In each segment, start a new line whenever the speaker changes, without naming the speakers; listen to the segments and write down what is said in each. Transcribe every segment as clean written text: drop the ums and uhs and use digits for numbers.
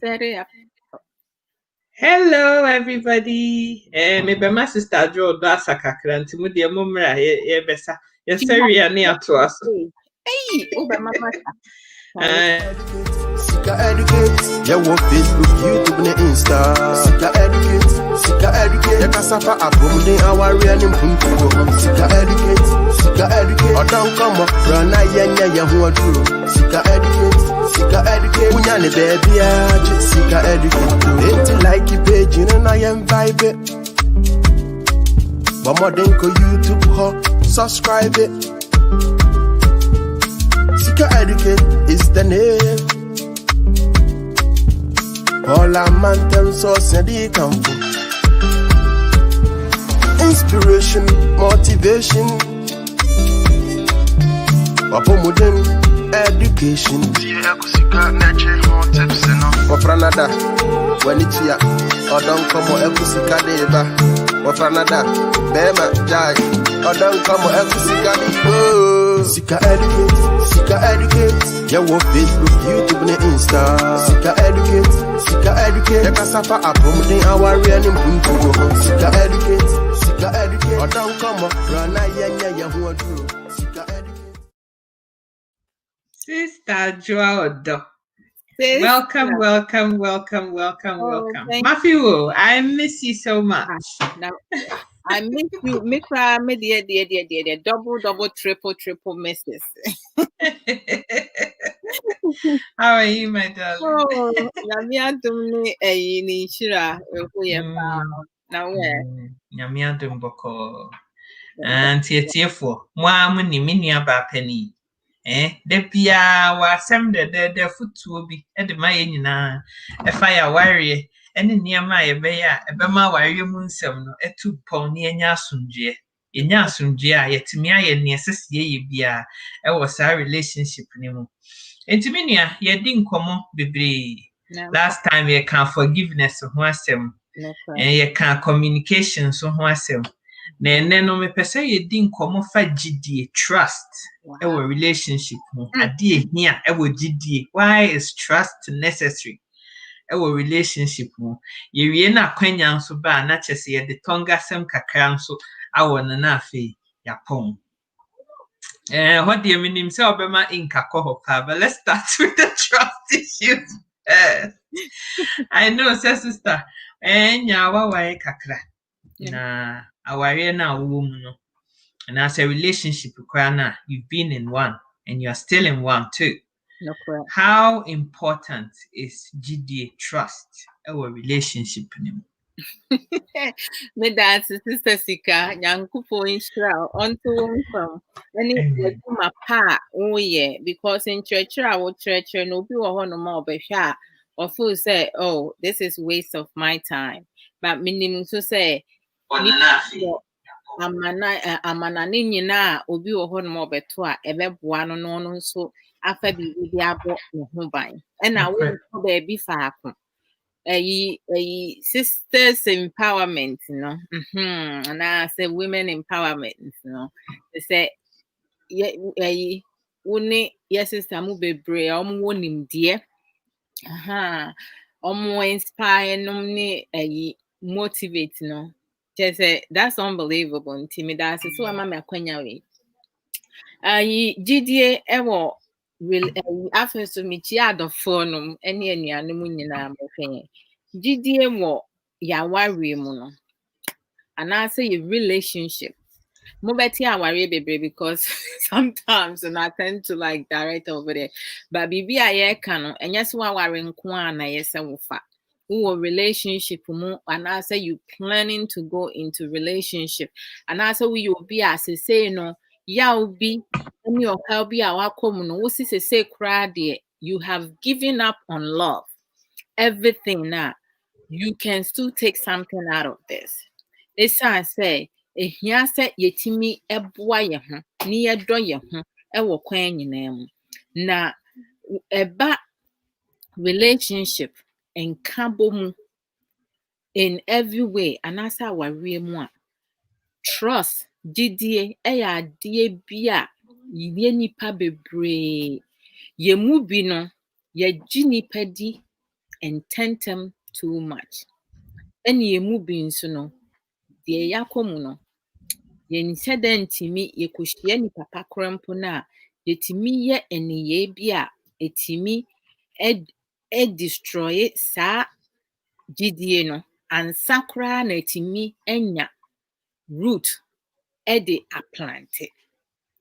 Set it up.
Hello, everybody. Maybe my sister draw Dasa Kakran to Mudia Mumra, Bessa. Yes, sir, we are near to us.
Hey, Uber Mama.
Sika educate, yeah, what Facebook, YouTube, and Insta. Sika educate, yeah, Cassava, Abum, our real name, Sika educate, or don't come up, run, yeah, who are true. Sika educate, Unyani, baby, Sika educate. Ain't like you page, you know, I am vibe. But more than YouTube, subscribe it. Sika educate is the name. All our man them so send come for inspiration, motivation, modern education. Wafranada, Wanitia, or don't come or Ekusika deva. Wafranada, Bema, Jai, or don't come or Ekusika deva. Sika educate, yeah, what Facebook, YouTube, and Insta. Sika educate, yeah, Cassava, Abum, our real name, Sika educate, or don't come up, run, yeah, who are true. Sika educate.
Sister Joa. Welcome. Matthew, I miss you so much.
Now, I miss you. Make me dear, double, triple misses.
How are you, my darling?
Oh, Namia Dumni, a Nishira, now where?
Namia Dumboko. And Tietifo, Mam, Niminia Bapeni. Da bia wasɛm dɛdɛɛdɛ fotuo bi de ma yɛn nyinaa ɛfa yɛ awareɛ ne nneɛma a yɛbɛyɛ a ɛbɛma awareɛ mu nsɛm no ɛtu pɔn ne yɛnya asomdwoeɛ. Yɛnya asomdwoeɛ a yɛtumi ayɛ nea ɛsɛ sɛ yɛyɛ biara ɛwɔ saa relationship no mu. Enti me nua yɛdi nkɔmmɔ bebree. Last time yɛka forgiveness ho asɛm. Yɛka communication so ho asɛm. Na ene no me pese yedi nkomo fa gidie trust ewo relationship ho ade ehia ewo gidie. Why is trust necessary ewo relationship ho? Yewie na kwanya nso ba na chese ye de tongasem kakra nso awo na afi yapon. What do you mean say obema inka ko pa, but let's start with the trust issues. I know sister nyawa wa kakra na aware na wo mu no, and as a relationship na you've been in one and you're still in one too.
No,
how important is GDA trust our relationship?
Me dance sister Sika Yankupo Inshra onto from any my pa oh yeah, because in church I will church no be one more besha or fool say, oh, this is waste of my time. But minimum to say amana ne nyina obi wo ho no mo beto a ebeboa no no nso afa bi bi abo ho ban e na wo ko ba bi faako sisters empowerment no na say women empowerment no say woni yes sister mu bebre omo nimdie omo inspire no ne motivate no. That's unbelievable. Intimidation. So I'm a kwanya we. GDA ewo will after so me chia the phone any anuanom nyina mofenye. GDA wo ya ware mu no. And I say your relationship. Mo beti aware bebre because sometimes and I tend to like direct over there. But bibi aye ka no enya so aware nko a na yesa wo fa. Who relationship and I say you planning to go into relationship and I say we will be as say no ya be any of help be our common no say cry there you have given up on love everything now you can still take something out of this. It's I say ehia say yetimi eboa ye ho ni yedo ye ho ewo kwan nyina mu na eba relationship and kabomu in every way and as our mu trust GDA eya die bia ye nipa bebre ye mu bi no ye gi nipa di ntɛntɛm too much. Ɛna emu bi nso no, deɛ yɛakɔ mu no, yɛnhyɛ dɛ ntumi yɛkɔhyia nipa pa koraa mpo no a yɛtumi yɛ nneyɛe bi a ɛtumi destroy saa gyidie no ansa koraa na ɛtumi anya root de aplante.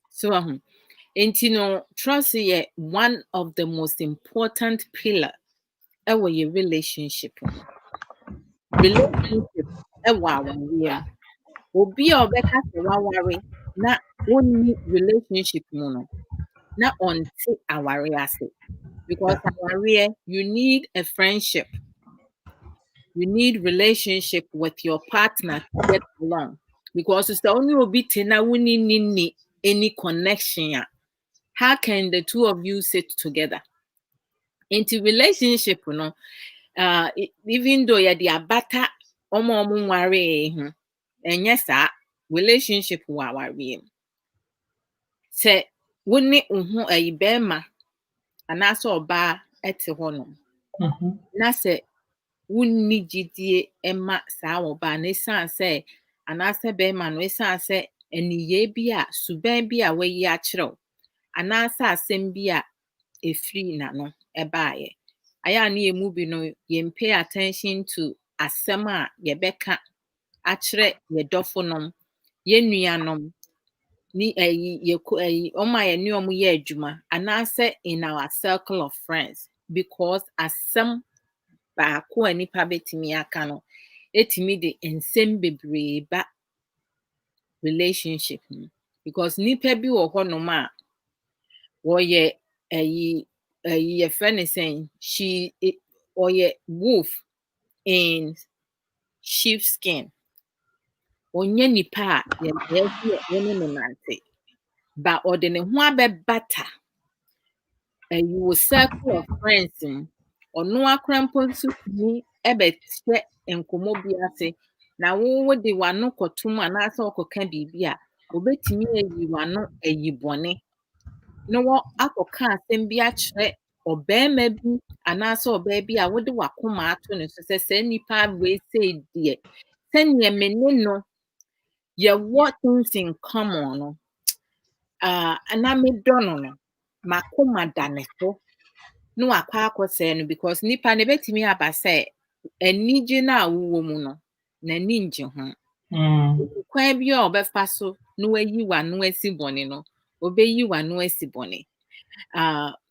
So nti no trust yɛ one of the most important pillar ɛwɔ yɛ relationship mu. Relationship ɛwɔ awareɛ mu. Obi a ɔbɛka sɛ waware na wonni relationship mu no, na ɔnte awareɛ ase. Because awareɛ, you need a friendship. You need relationship with your partner to get along. Because sɛ only obi te na wonni ni any connection a, how can the two of you sit together? Into relationship no, even though yɛde abata ɔmo nware ho, ɛnyɛ saa relationship wɔ awareɛ mu. Sɛ wone ho bɛrima anaasɛ ɔbaa ɛte hɔnom, na sɛ wonni gyidie ɛma saa ɔbaa no ɛsiane sɛ anaasɛ bɛrima no ɛsiane sɛ nneyɛe bi a suban bi a wayi akyerɛ wo anaasɛ asɛm bi a ɛfiri n'ano ɛbaeɛ. Ayɛ a ne yɛmu bi no yɛmpay attention to asɛm a yɛbɛka akyerɛ yɛdɔfonom, yɛnnuanom, ni ɔmo a yɛne ɔmo yɛ adwuma anaasɛ in our circle of friends, because asɛm baako a nipa betumi aka no etumi de nsɛm bebree ba relationship mu. Because nipa bi wɔ hɔnom a wɔyɛ yɛfrɛ ne sɛn, ɔyɛ wolf in sheep skin. Onye nipa a yɛne no nante, but ɔde ne ho abɛbata wo circle of friends mu. Ɔno akora mpo nso tumi ɛbɛhyɛ nkɔmmɔ bi ase, na wode w'ano kɔto mu anaasɛ ɔkɔka biribi a, obetumi ayi w'ano ayi bɔne, na akɔka asɛm bi akyerɛ ɔbarima bi anaasɛ ɔbaa bi a wode w'akoma ato ne so sɛ saa nipa wei sei deɛ, sɛnea me ne no yɛwɔ things in common no, na medɔ no no, m'akoma da ne so, na wakɔ akɔsɛe no because nipa no betumi aba sɛ anigye no a wowɔ mu no, n'ani ngye ho. Kwan bi a ɔbɛfa so na wayi w'ano asi bɔne no, obeyi w'ano asi bɔne.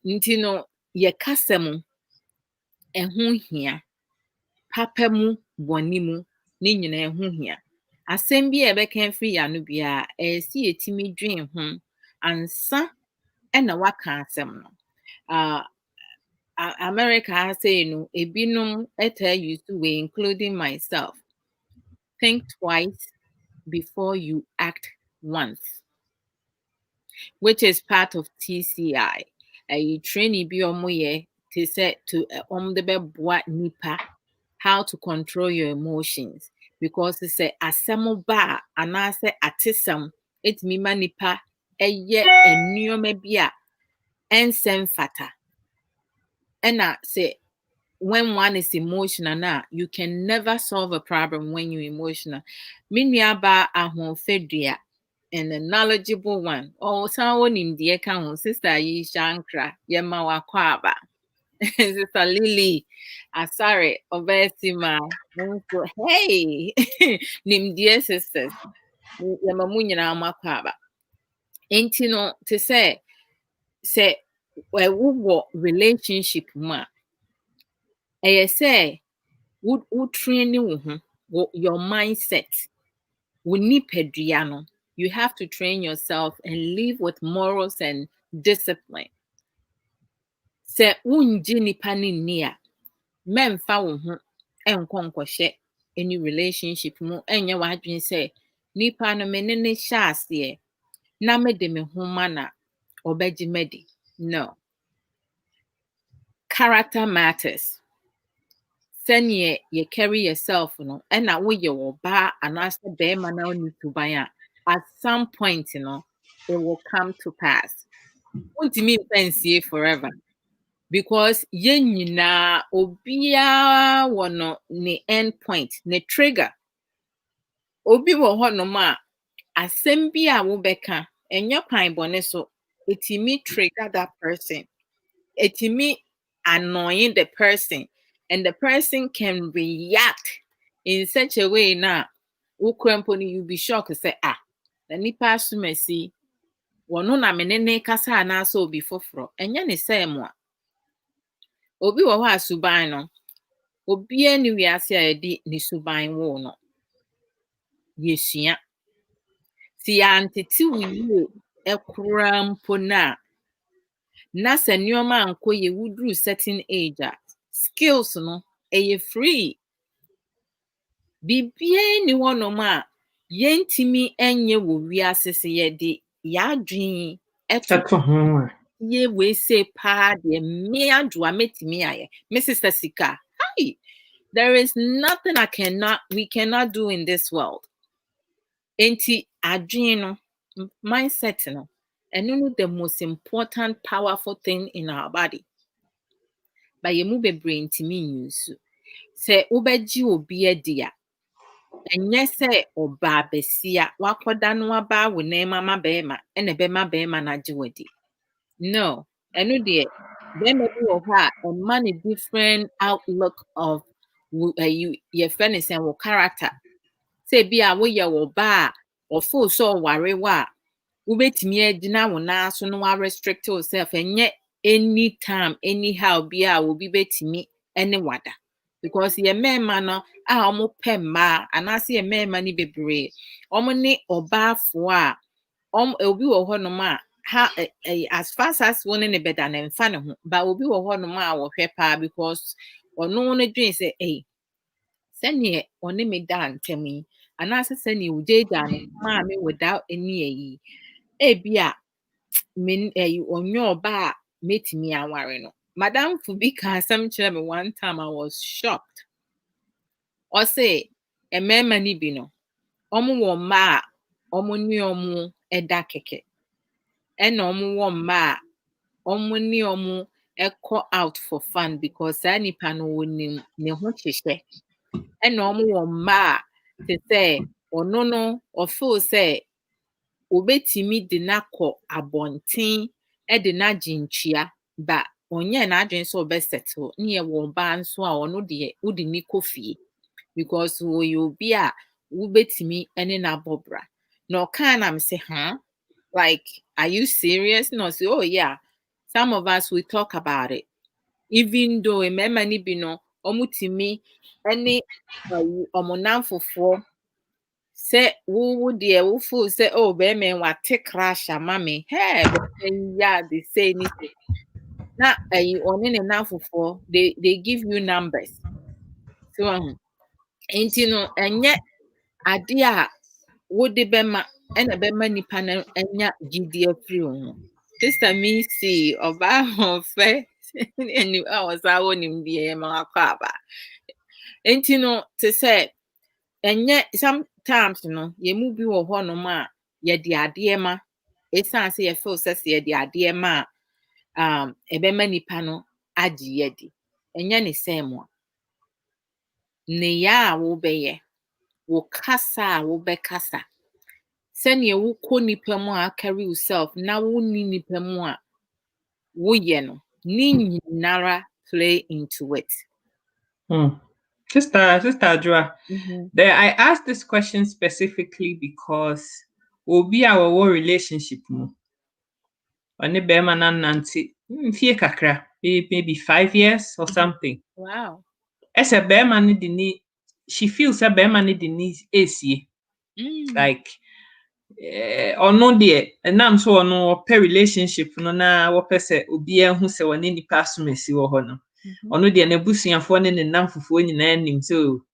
Nti no, yɛkasa mu, ɛho hia. Papa mu, bɔne mu, ne nyinaa ɛho hia. Asɛm bi a ɛbɛka mfiri yɛano biara, ɛyɛ sɛ yɛtumi dwen ho ansa ɛna waka asɛm no. America ha say no, ebinom ɛtaa use way, including myself. Think twice before you act once, which is part of TCI. Training bi ɔmo yɛ te sɛ to ɔmo de bɛboa nipa how to control your emotions, because sɛ asɛm ba a anaasɛ atesɛm etumi ma nipa ɛyɛ nneɛma bi a ɛnsɛ mfata. And say when one is emotional now, you can never solve a problem when you're emotional. Minyaba ahonfedua and a knowledgeable one. Oh, someone in the account, sister Yi Shankra, Yema Wakwaba. Sister Lily, sorry, Obesima. Hey, Nim dear sisters, Yamamunya Makwaba. Ain't you know to say wɔ relationship mu a ɛyɛ sɛ wo train wo ho, your mindset, wo nipadua no, you have to train yourself and live with morals and discipline. Sɛ wongye nipa no nni a, mɛmfa wo ho ɛnkɔ nkɔhyɛ any relationship mu, ɛnyɛ w'adwene sɛ nipa no me ne hyɛ aseɛ na mede me ho ma na ɔbɛgye madi. No. Character matters. Sɛnea you carry yourself no, ɛna woyɛ ɔbaa anaasɛ bɛrima na wonni suban a, at some point, it will come to pass. Wontumi mfa nsie forever. because yɛn nyinaa obiara wɔ no ne end point ne trigger. Obi wɔ hɔnom a asɛm bi a wobɛka ɛnyɛ kwan bɔne so ɛtumi trigger that person. Ɛtumi annoying the person, and the person can react in such a way na wokura mpo no you be shocked sɛ na nipa asomasi wɔno na menene kasa anaasɛ obi foforɔ ɛnyɛ ne sɛ mo a obi wɔ hɔ a suban no obiara ne wiase a yɛde ne suban wo no yɛsua si yɛantete wo yie ɛkora mpo na sɛ nneɛma ankɔ yɛ woduru certain age a skills no ɛyɛ free. Biribiara ni hɔnom a yɛntumi ɛnyɛ wɔ wiase sɛ yɛde yɛadwen
ɛto ho a
yɛ wei se paa deɛ me adwoa mɛtumi ayɛ me sister sika. Hi, there is nothing we cannot do in this world. Enti adwen no mindset no ɛno no the most important powerful thing in our body. But yɛmu bebree ntumi use sɛ wobɛgye obi adi a ɛnyɛ sɛ ɔbaa besia wakɔda no waba wo nɛɛma ma bɛrima ɛna ɛbɛma bɛrima no agye wadi. No, ɛno deɛ bɛrima bi wɔ hɔ a ɛma ne different outlook of yɛfrɛ ne sɛ wɔ character. Sɛ bi a woyɛ wɔ ba a ɔfo sɛ ɔware wɔ a wobɛtumi agyina wo nan so no wa restrict yourself ɛnyɛ anytime anyhow bi a obi bɛtumi ɛne wada. Because yɛ mɛɛma no a ɔmo pɛ mmaa anaasɛ yɛ mɛɛma no bebree ɔmo ne ɔbaafoɔ a obi wɔ hɔnom a as fast as wɔn ne bɛda ne mfa ne ho ba obi wɔ hɔnom a wɔhwɛ paa because ɔno no dwen sɛ sɛneɛ ɔne me da ntɛm yi anaasɛ sɛneɛ wogyeegyaa no maa me without any ayi ebi a ɔnyɛ ɔba a mɛtumi aware no. Madam Fubi ka asɛm kyerɛ me one time I was shocked. Ɔse mmarima ni bi no ɔmo wɔ mma a ɔmo ne ɔmo ɛda kɛkɛ ɛna ɔmo wɔ mma a ɔmo ne ɔmo ɛkɔ out for fun because saa nipa no wɔnim ne ho hyehyɛ ɛna ɔmo wɔ mma a te sɛ ɔno no ɔfeel sɛ obetumi de n'akɔ abɔnten ɛde n'agye ntua ba ɔnyɛ n'adwene sɛ ɔbɛsettle ne yɛ wɔ ɔbaa nso a ɔno deɛ wode ne kɔ fie because wɔyɛ obi a wobetumi ɛne n'abɔ bra na ɔkaa na me sɛ like are you serious? No, say oh yeah, some of us we talk about it even though mmarima ni bi no ɔmo tumi ɛne ɔmo namfofoɔ sɛ wo deɛ wo feel sɛ bɛrima wate crash ama me bɛrima they say anything na ɔne ne namfofoɔ they give you numbers so nti no ɛnyɛ ade a wode bɛma ɛna bɛma nipa no ɛnya gyidi afiri wo ho. Sister me see ɔbaa ɔfɛ ɛni a ɔsa wɔ nimdeɛ ma wakɔ aba nti no te sɛ ɛnyɛ sometimes no yɛmu bi wɔ hɔnom a yɛde adeɛ ma ɛsiane sɛ yɛfeel sɛ yɛde adeɛ ma a ɛbɛma nipa no agye yɛdi ɛnyɛ ne sɛ mo a ne yɛ a wobɛyɛ wo kasa a wobɛkasa sɛnea wokɔ nipa mu a carry yourself na wonni nipa mu a woyɛ no ne nyinara play into it.
Sister Adwoa, I asked this question specifically because obi a wɔwɔ relationship mu ɔne bɛrima no nante mfie kakra maybe 5 years or something.
Wow.
Ɛsɛ bɛrima no de ne she feels sɛ bɛrima no de ne esie like ɔno deɛ ɛnam so ɔno ɔpɛ relationship no na wɔpɛ sɛ obiara hu sɛ ɔne nipa asomasi wɔ hɔ no ɔno deɛ n'abusuafoɔ ne ne namfofoɔ nyinaa nim so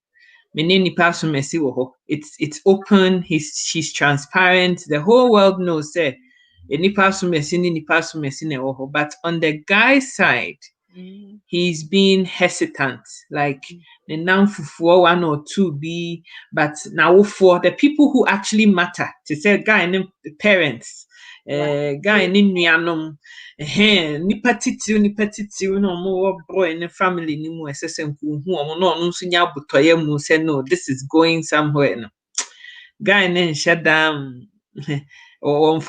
me ne nipa asomasi wɔ hɔ. It's open, she's transparent, the whole world knows sɛ nipa asomasi ne nipa asomasi na ɛwɔ hɔ. But on the guy's side he's been hesitant, like the namfofoɔ 1 or 2 be, but now for the people who actually matter to say guy and the parents guy ni nuanom nipa titiw no mo boy ne family ni mu esese nku hu omo no no nso nya abotoye mu say no this is going somewhere no guy ne shut down on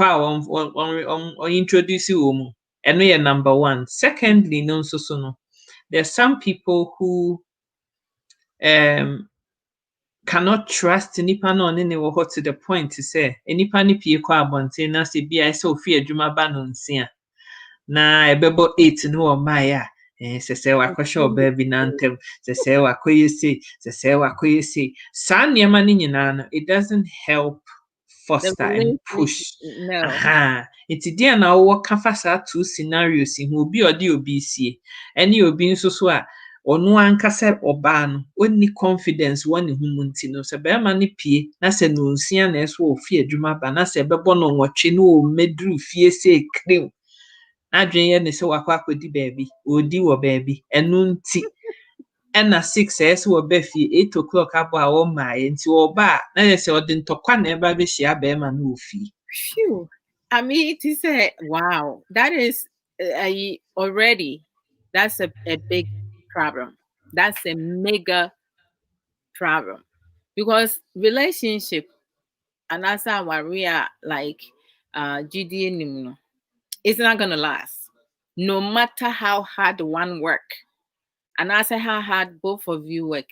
introduce wo mu eno ye number 1. Secondly no nso so no there's some people who cannot trust nipa no ne wo hot to the point to say nipa ne pie kwa abonte na se bia se ofi adwuma ba no nsia na ebebo 8 no o maya se wakɔhwɛ ɔbaa bi nantem se wakɔyɛ se wakɔyɛ sei saa nneɛma no nyinaa no it doesn't help foster and push it's there na wo kafa saa two scenarios ho obi ɔde obi sie ɛne obi nso so a ɔno ankasa ɔbaa no onni confidence wɔ ne ho mu nti no sɛ bɛrima no pie na sɛ no nsia na ɛso ofi adwuma ba na sɛ ɛbɛbɔ no nwɔtwe no o meduru fie sɛ krew adwen yɛ ne sɛ wakɔ akɔdi baabi odi wɔ baabi ɛno nti ɛna 6 ɛsɛ wɔ ba fie 8 o'clock abɔ a wɔmaaɛ nti ɔba na yɛ sɛ ɔde ntɔkwa na ɛba bɛhyia bɛrima no wɔ fie.
I mean, it is wow, that is already that's a big problem. That's a mega problem because relationship and as we are like GD it's not gonna last no matter how hard one work and as how hard both of you work.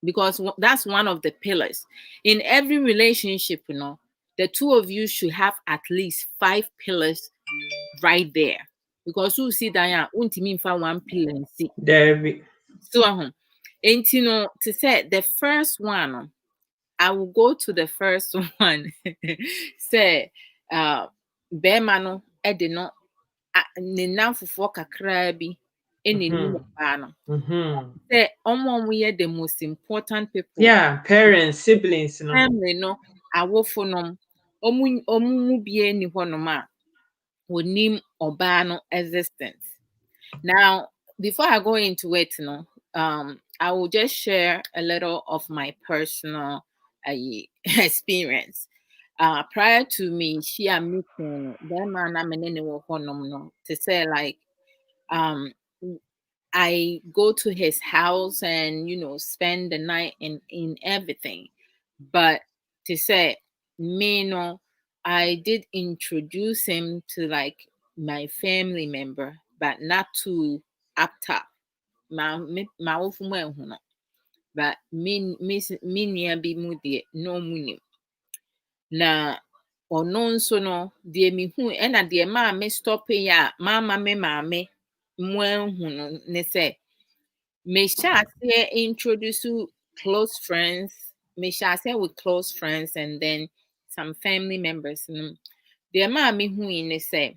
Because that's one of the pillars in every relationship. The two of you should have at least 5 pillars right there. Because you see that mean for one pillar and see. So and to say the first one, I will go to the first one. Say Bemano edino ninamfufo kakra bi eni no. Say the most important people.
Yeah, parents, siblings, no.
Family no awofonom omu bie ni honoma onim obano existence. Now, before I go into it, I will just share a little of my personal experience. Prior to me, meeting them and to say like I go to his house and spend the night in everything. But to say me I did introduce him to like my family member, but not to up top. But me be mudi no muni. Na ono nso no de me hu e na de ma me stop ya mama me mwen hu ne say me sha say introduce close friends, me sha say with close friends and then some family members. De ma me hu ne say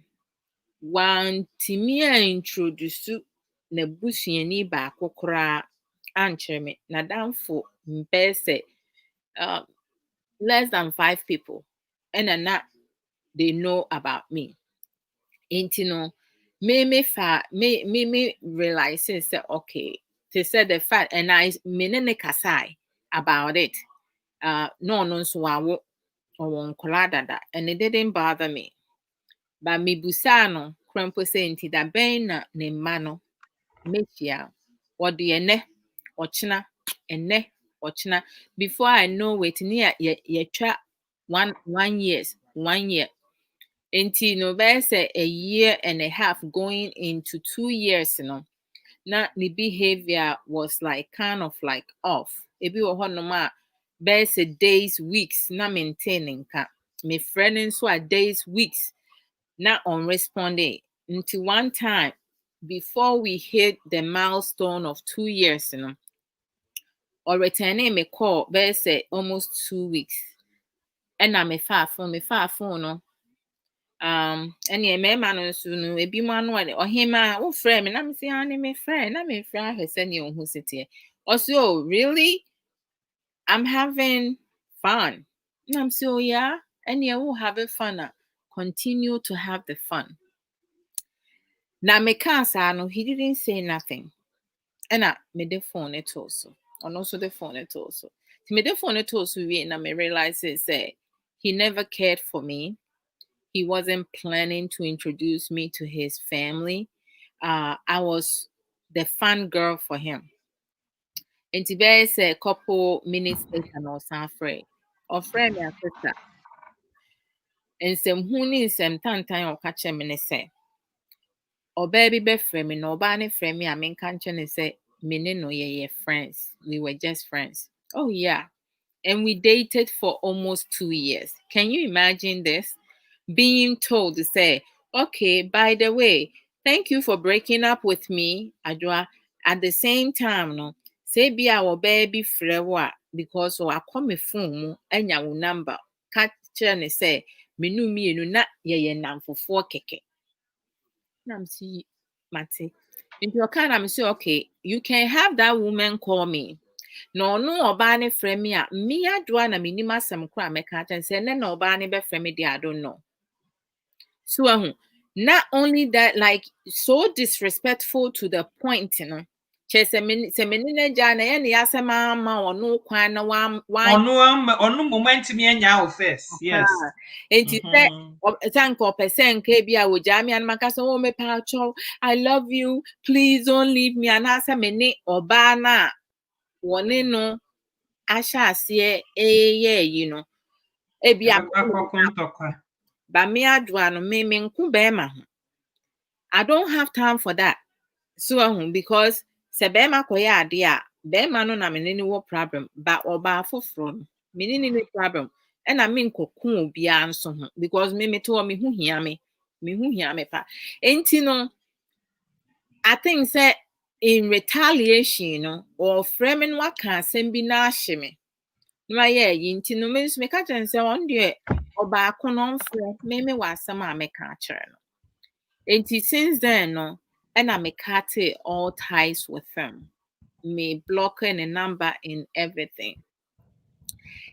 one timia introduce na busuani ba kokora ankyere me na danfo mpese less than 5 people and not they know about me. Intino me realize say okay to say the fact and I menene kasai about it. No so awo or kolada and it didn't bother me. But me busano crampo saying that ben na ne mano mechia or the ene or china and ne or china before I know it near ye tra 1 year. Until there's a year and a half going into 2 years, now the behavior was like kind of like off. If you were there's a days, weeks, not maintaining my friends who are days, weeks, not on responding. Until one time before we hit the milestone of 2 years, or returning me call, there's almost 2 weeks. And I'm a far phone, and yeah, me man no ebi mo anu or him wo friend me na me say ani me friend na me friend he say ni ohun sete also really I'm having fun and I'm so yeah and yeah we having fun continue to have the fun. Now me can't say no, he didn't say nothing ɛna mede phone it also. Ɔno nso de phone it also. Mede phone it also we na me realize say he never cared for me. He wasn't planning to introduce me to his family. I was the fun girl for him. And today say a couple minutes later no san frɛ. Ɔfrɛ me sister. And some who need some tantan or catch me ne say. Or baby befriend me no ba ne friend me I mean can't say me ne no ye friends. We were just friends. Oh yeah. And we dated for almost 2 years. Can you imagine this? Being told to say, okay, by the way, thank you for breaking up with me, Adwa. At the same time, no, say be our baby frewa because I call me phone and your number. Catch and say, Minu me na ye nam for 4 keke. Nam see Mate. Into your kind, I'm say, okay, you can have that woman call me. No ọbaa ne frɛ me a me Adwa na menim asɛm kora mɛka kyɛn sɛ ne na ọbaa ne bɛfrɛ me de I don't know. So not only that, like so disrespectful to the point, you know. Che se me ne gya na ye ne asɛm ama ɔno kwan na one
ɔno moment me anya first. Yes.
Enti sɛ sanko percent ke bi a wo gya me an maka so wo me pa cho I love you, please don't leave me and asa me ne ọbaa na wone no ahyɛ aseɛ you know ebi ba me Adwa no me nko bɛɛma ho. I don't have time for that. So because sɛ bɛɛma kɔyɛ ade a bɛɛma no na me ne wo problem ba ɔbaa foforo no me ne ne problem ɛna me nkɔko obi a nso ho because me to me hu hia me pa enti no I think say in retaliation, no, or framing what can send be nashime. No, yeah, yinti no means me catch and say on dear or back on for maybe was some I make catcher. And since then, no, and I make cut all ties with them, me blocking a number in everything.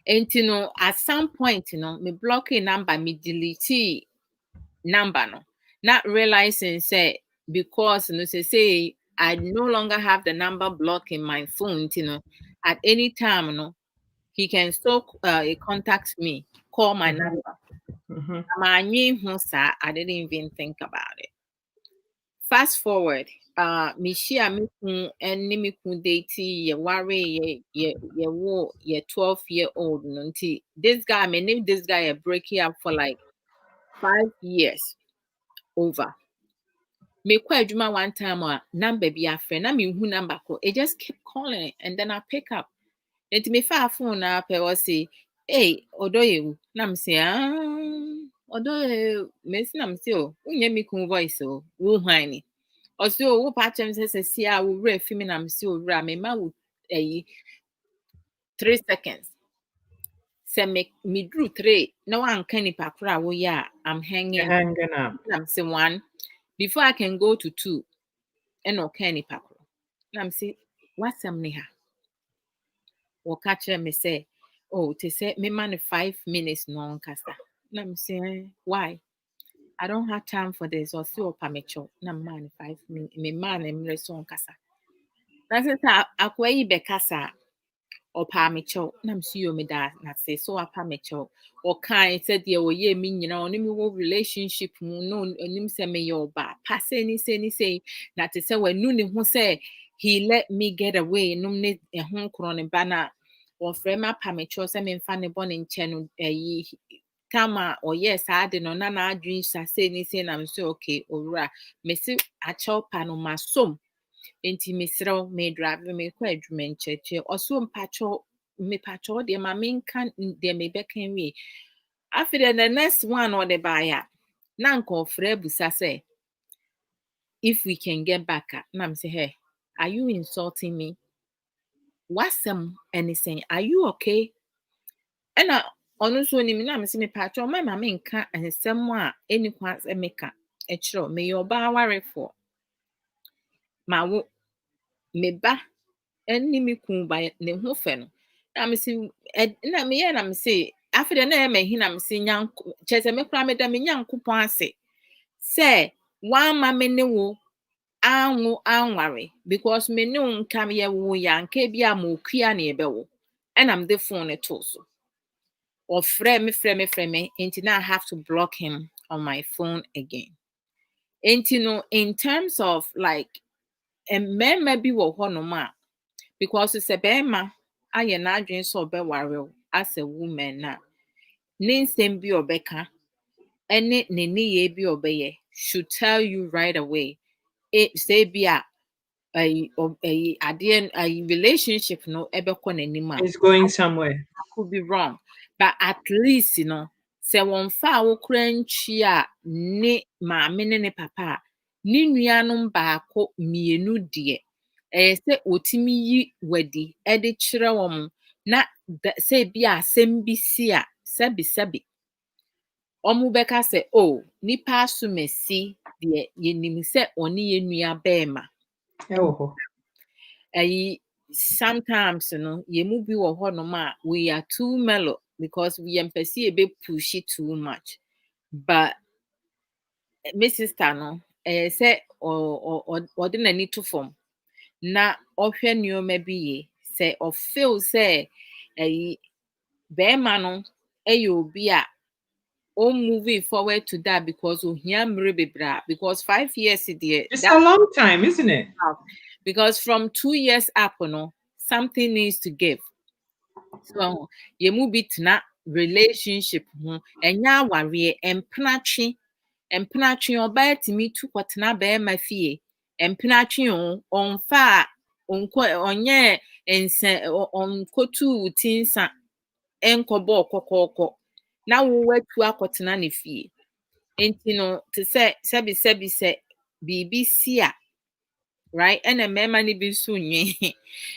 And you know, at some point, you know, me blocking number, me delete number, no, not realizing say because no say. I no longer have the number blocked in my phone, you know. At any time, you know, he can still contact me, call my number. I didn't even think about it. Fast forward, me share me and me date ye worry ye 12-year-old. This guy, my name this guy a breaking up for like 5 years over. Me kwa adwuma one time a number be a friend na me hu number ko it just keep calling and then I pick up and me fa phone na pe o say hey odoye na me say odoye me say na me say o unye me kun voice o wo hwan ni o say o wo pa chem say see a wo wura fi me na me say o wura me ma wo 3 seconds say me drew 3 na wan kan ni pa kura wo ya I'm hanging up na me say 1 before I can go to 2, and okay, ni pako. I'm say, what's some neha? Or catch me say, oh, to say me man 5 minutes non casta. I'm saying, why? I don't have time for this or still pamicho. Na man 5 minutes. Me man em reson casta. That's it. Akwe be casa or pamicho. Nam see you me da not say so a pamicho. Or kind said the ye mean you know only relationship no nim say me your ba pass any say that to say when no who say he let me get away no ne e ho kron bana or frame up pamicho say me fan born in chen tama or yes I did no na adwin say ni say na say okay owura me say a chow pano masom enti me srew me drive me kwa adwuma ncheche oso mpacho me pacho de ma me kan de me bekan wi after the next one or the buyer na nko frɛ busa say if we can get back at na me say hey are you insulting me what's anything are you okay and ono so ni me na me say me pacho my mama nka ensem a eni kwa se meka e kiro me your ba ware for ma wo me ba eni me kun ba ne ho fe no na me say na me ye na me say after the na me hin na me say nyan chese me kura me da me nyan kupon ase say one mama ne wo anware because me no nkam ye wo ya nka bi a mo kua na ebe wo. And I'm the phone it also. Or frame me, and now I have to block him on my phone again. And in terms of like a man maybe will honor because it's a bema, I am not doing so be worry as a woman now. Ninsem bi obeka, any nini ye bi obeye should tell you right away. It say be a relationship no ebe n'anim
It's going somewhere.
could be wrong, but at least sɛ wɔmfa a wokura ntwi a ne maame ne ne papa a ne nuanom baako mmienu deɛ ɛyɛ sɛ otimi yi wadi de kyerɛ wɔn na sɛ bi asɛm bi si a sɛbi wɔn bɛka sɛ oh nipa asom asi deɛ yɛnim sɛ ɔne yɛ nua bɛrima ɛyi sometimes yɛmu bi wɔ hɔnom a we are too mellow because we mpɛ sɛ yɛbɛ push it too much. But me sister no sɛ ɔde n'ani to fam na ɔhwɛ nneɛma bi yie sɛ ɔfeel sɛ bɛrima no yɛ obi a moving forward to that because ohia mmere bebree because 5 years deɛ
it's a long time, isn't it?
Because from 2 years up something needs to give. So yɛmu bi tena relationship ho ɛnyɛ awareɛ mpenatwe ɔbaa tumi tu kɔtena bɛrima fie mpenatwe ɔmfa a ɔnyɛ nsa ɔnkɔtu tinsa ɛnkɔbɔ ɔkɔkɔɔkɔ na wowatu akɔtena ne fie enti no te sɛ sɛbi sɛ biribi si a right and a mema ni bi so nye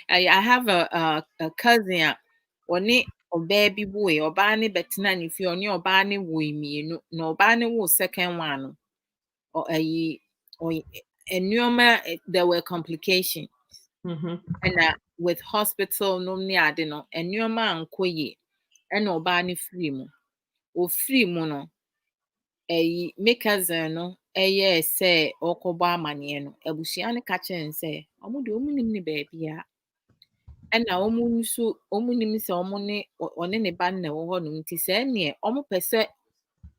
I have a cousin a ɔne ɔbaa bi boy ɔbaa ne bɛtena ne fie ɔne ɔbaa ne wo mmienu na ɔbaa ne wo second one no nneɛma there were complications and with hospital no ne ade no nneɛma ankɔ yie ɛna ɔbaa ne free mu ofiri mu no me cousin no ɛyɛ sɛ ɔkɔbɔ amaneɛ no abusua no ka kyerɛ sɛ ɔmo de ɔmo nim ne baabi a ɛna ɔmo nso ɔmo nim sɛ ɔmo ne ɔne ne ba na ɛwɔ hɔ nom nti sɛ ɛneɛ ɔmo pɛ sɛ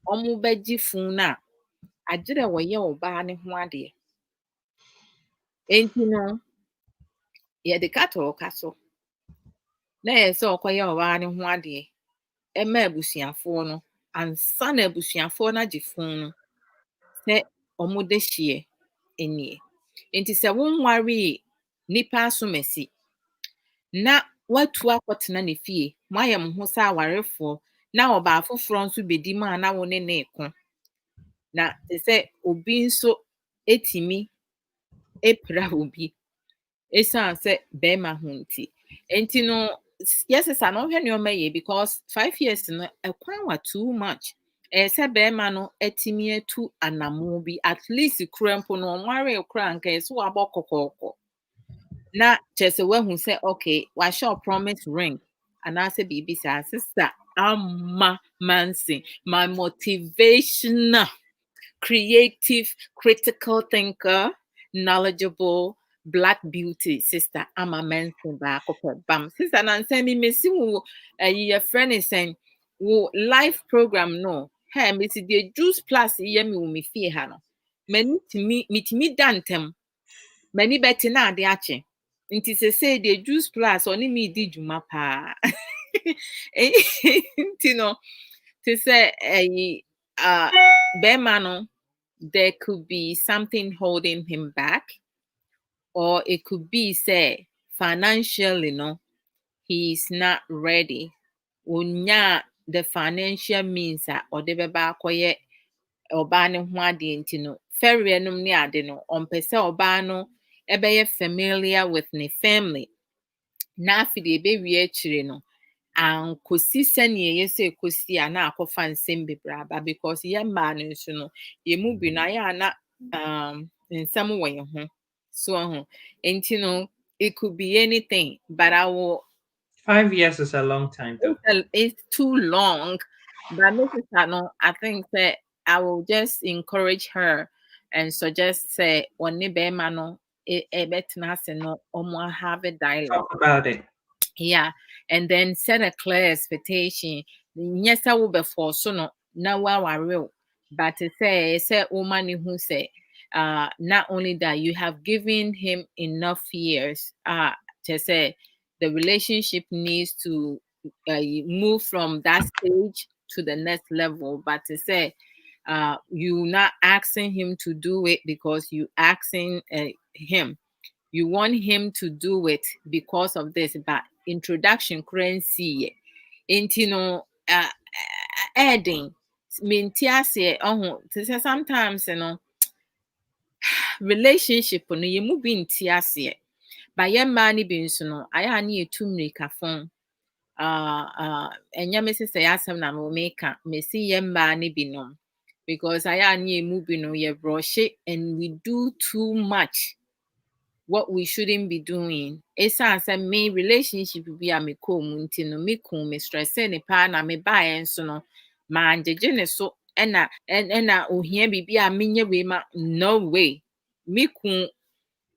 ɔmo bɛgye fun na agyerɛ wɔyɛ ɔbaa ne ho adeɛ enti no yɛde ka to ɔka so na yɛ sɛ ɔkɔyɛ ɔbaa ne ho adeɛ ɛma abusuafoɔ no ansa na abusuafoɔ no agye fun no sɛ ɔmo de hyeɛ nie enti sɛ wonware nipa asomasi na watu akɔtena ne fie moayɛ mo ho sɛ awarefoɔ na ɔbaa foforɔ nso bedi mu a na wo ne ne ko na te sɛ obi nso etimi epra obi esiane sɛ bɛrima ho nti enti no yes sɛ na ɔhwɛ nneɛma yɛ because 5 years no ɛkwan wa too much sɛ bɛrima no etimi atu anamo bi at least kura mpo no ɔnware kura nka so wabɔ kɔkɔɔkɔ na kyerɛ sɛ wahu sɛ okay wahyɛ promise ring anaasɛ biribi saa sister ama mansi my motivational creative critical thinker knowledgeable black beauty sister ama mansi baako pɛ bam sister na nsɛm mi mesi wo yɛ friend sɛn wo life program no hey mesi the juice plus yɛ mi wo me fie ha no mani timi da ntɛm mani bɛte na ade akye nti say the juice plus ɔne me di dwuma paa nti no to say bɛrima no there could be something holding him back or it could be say financially he is not ready onya the financial means or de bɛba akɔyɛ ɔbaa ne ho ade nti no fɛreɛ nom ne ade no ɔmpɛ sɛ ɔbaa no ɛbɛyɛ familiar with ne family na afide ɛbɛwie akyire no ankosi sɛnea ɛyɛ sɛ ɛkɔsi a na akɔfa nsɛm bebree aba because yɛ mmaa no nso no yɛmu bi no ayɛ a na nsɛm wɔ yɛn ho so nti no it could be anything but I will
5 years is a long time though.
It's too long but Mrs. I think that I will just encourage her and suggest say one bema no betna se no omo have a dialogue.
Talk about it.
Yeah, and then set a clear expectation. Yes, I will be for so no now our real, but to say woman who say not only that you have given him enough years to say the relationship needs to move from that stage to the next level, but to say you not asking him to do it because you asking him. You want him to do it because of this, but introduction currency. Into no adding mintiase sometimes relationship no you move in tiase. But ye man ni bi nso no aya na etu mrika fon enya me say asem na me make me see ye man ni bi no because aya na emu bi no ye brush it and we do too much what we shouldn't be doing. It's as a me relationship be a me come no me come me stress ne pa na me buy and so no man jeje so ena ohia bibi a menye we ma no way me kun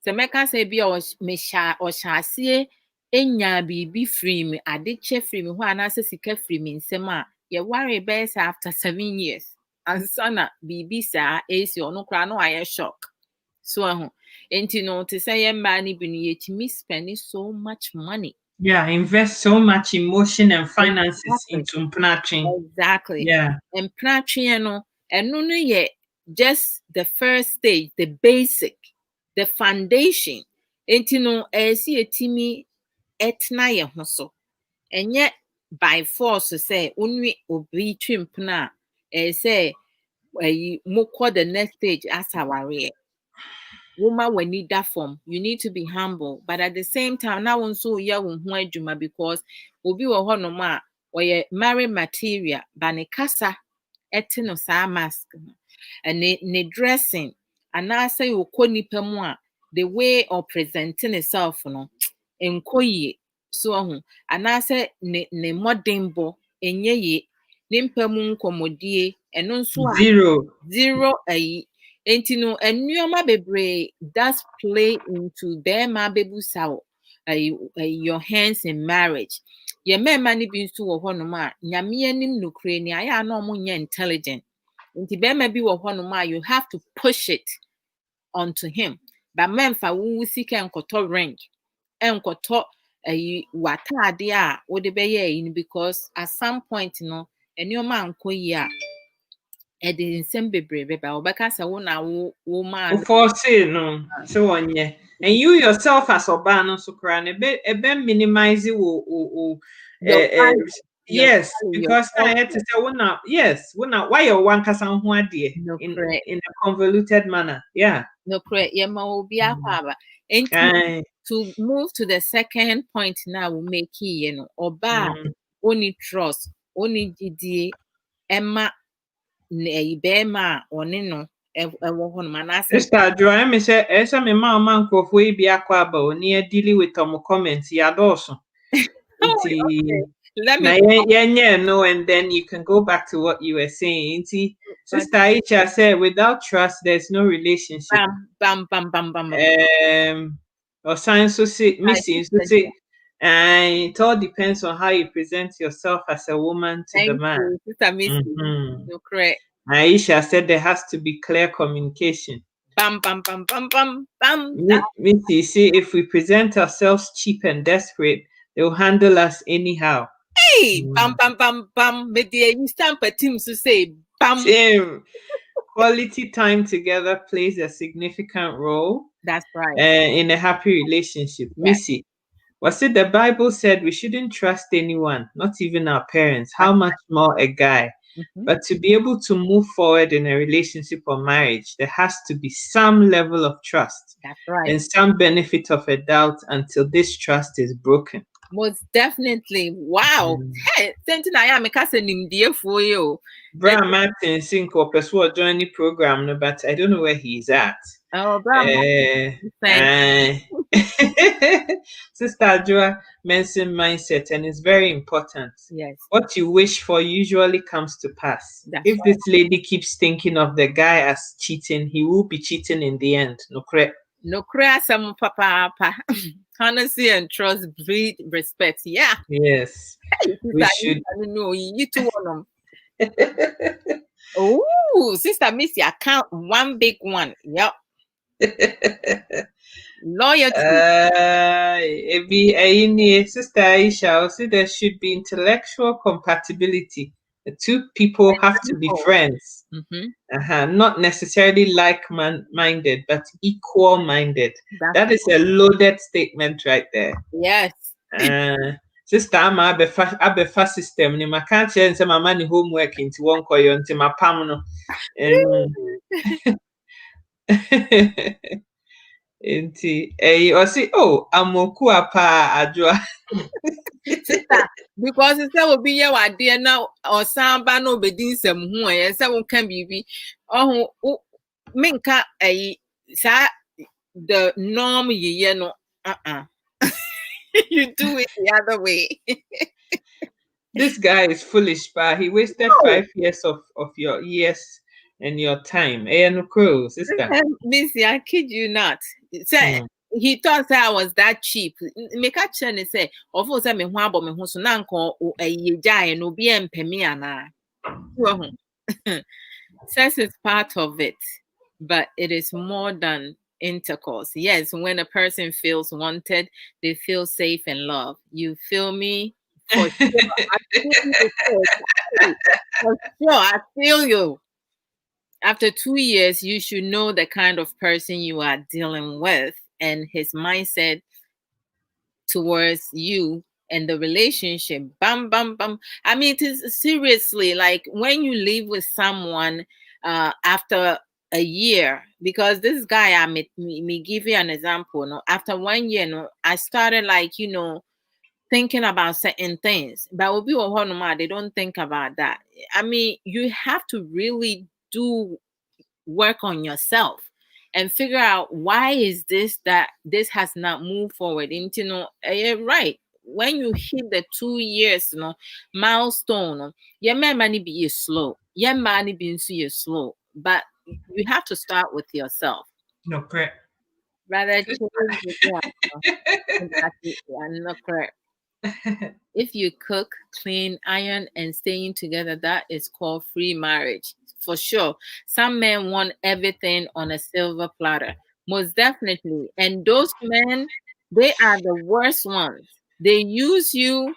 se meka say bi o me sha o shasie enya bibi free me ade che free me ho anase sika free me nsem a ye worry best after 7 years and sana bibi sa esi ono kra no aye shock so no to say man be spending so much money.
Yeah, invest so much emotion and finances into mpnatching.
Exactly.
Yeah.
And mpnatching no yet just the first stage, the basic, the foundation. No see a timi etna ye hoso. And yet by force to say unwi obi twimpna say moko the next stage as our woman will need that form. You need to be humble, but at the same time, now also ya juma because obi wo ho no ma or married material, bane kasa etino sa mask and ne dressing and I say uko nipa mu a the way of presenting itself no enkoyi so and I say ne modern bo enye ye nimpa mu nkomodie eno nso zero ayi. Enti no enuoma bebre does play into them bebusa your hands in marriage. Ye mema ni bi nso wo hono ma nyame anim nokre ni aya na omo nya intelligent. Enti be ma bi wo hono ma you have to push it onto him. But memfa wu sika enkoto ring enkoto watade a wo de be ye because at some point no enuoma ankoyi a and the same baby, Obaka woman.
No, so on, yeah. And you yourself as Obano Sukran, a bit minimize yes, because I had to say, yes, why your one casan dear in a convoluted manner. Yeah.
No, correct. To move to the second point now, will make Oba only trust, only GD, Emma. Bema or no
Sister Joanne me say esa me mama nkofo yi bi akwa aba oni dealing with tom comments ya doso. Let me no, and then you can go back to what you were saying. See, Sister Aisha said without trust there's no relationship.
Bam.
Or science so say missing so say and it all depends on how you present yourself as a woman to the man.
No, correct.
Aisha said there has to be clear communication.
Bam.
Missy, see, if we present ourselves cheap and desperate, they'll handle us anyhow.
Hey, bam. Maybe you stamp a team to say bam.
Same. Quality time together plays a significant role.
That's right.
In a happy relationship. Yeah. Missy, was it the Bible said we shouldn't trust anyone, not even our parents, how much more a guy? Mm-hmm. But to be able to move forward in a relationship or marriage, there has to be some level of trust.
That's right.
And some benefit of a doubt until this trust is broken.
Most definitely. Wow. Hey, something I am a cousin in dear for you.
Brian Martin Sinko Pessoa join the program, but I don't know where he's at.
Oh, Brian.
Sister Joa mentioned mindset, and it's very important.
Yes,
What you wish for usually comes to pass.
that's
If this lady keeps thinking of the guy as cheating, he will be cheating in the end. No correct.
no cry some papa. Honesty and trust breed respect. Yeah.
Yes, we
Sister,
should.
no, you two one. Oh, Sister Missy, I count one big one. Yep. Loyalty.
Sister Aisha, will say there should be intellectual compatibility. The two people have to be friends. Not necessarily like-minded, but equal-minded. That is a loaded statement right there.
Yes.
Sister ama abefa system ni maka che nse mama ni homework into one koyo nti mapam no. Nti osi amoku apa adwoa.
Sister, because it's will be your idea now or samba no bedin some who I say one can be minka sa the norm ye no you do it the other way.
This guy is foolish, but he wasted 5 years of your years and your time. Sister.
Missy, I kid you not. Say he thought I was that cheap. Make a chance and say, of course, I'm a wabo me who's nanko or a yajay no be pemiana. Sex is part of it, but it is more than intercourse. Yes, when a person feels wanted, they feel safe and loved. You feel me? For sure. For sure, I feel you. After 2 years, you should know the kind of person you are dealing with and his mindset towards you and the relationship. Bam, bam, bam. I mean, it is seriously like when you live with someone after a year, because this guy, me give you an example. No, after 1 year, no, I started like, thinking about certain things, but they don't think about that. I mean, you have to really do work on yourself and figure out why is this that this has not moved forward into right when you hit the 2 years milestone money be slow money being slow, but you have to start with yourself.
No correct.
Rather not correct. If you cook, clean, iron, and staying together, that is called free marriage. For sure. Some men want everything on a silver platter. Most definitely. And those men, they are the worst ones. They use you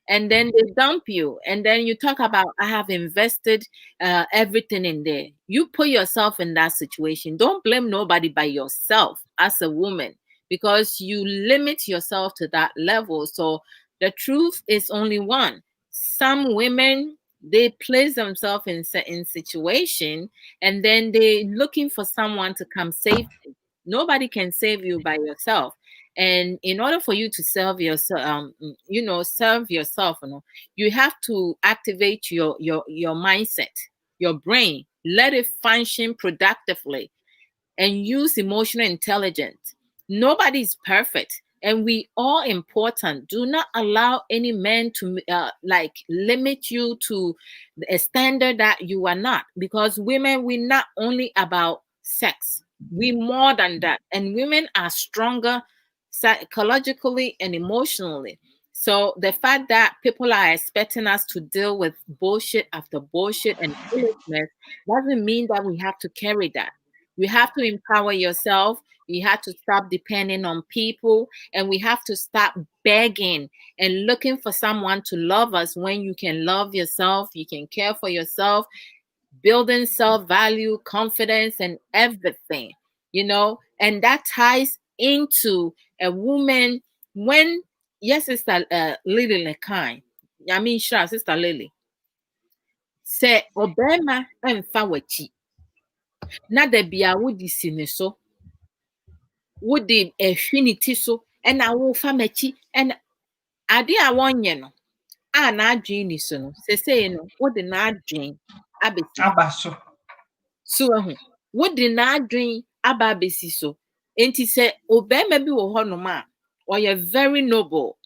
and then they dump you. And then you talk about, I have invested everything in there. You put yourself in that situation. Don't blame nobody but yourself as a woman, because you limit yourself to that level. So the truth is only one. Some women, they place themselves in certain situation and then they looking for someone to come save them. Nobody can save you by yourself. And in order for you to serve yourself, serve yourself, you have to activate your mindset, your brain, let it function productively, and use emotional intelligence. Nobody is perfect, and we all important. Do not allow any man to limit you to a standard that you are not, because women, we're not only about sex, we more than that, and women are stronger psychologically and emotionally. So the fact that people are expecting us to deal with bullshit after bullshit and foolishness doesn't mean that we have to carry that. We have to empower yourself. We have to stop depending on people, and we have to stop begging and looking for someone to love us when you can love yourself, you can care for yourself, building self-value, confidence, and everything, and that ties into a woman when, yes, Sister Lily Lekai, I mean, sure, Sister Lily, say, Obama and Fawachi. Na da bia wodi si ne so wodi ehwiniti so na wo fa machi na ade a wonye no a na adwen ni so no sesei no wodi na adwen abesi
Abaso
so wodi na adwen aba abesi so Enti se obema bi wo honom a oye very noble,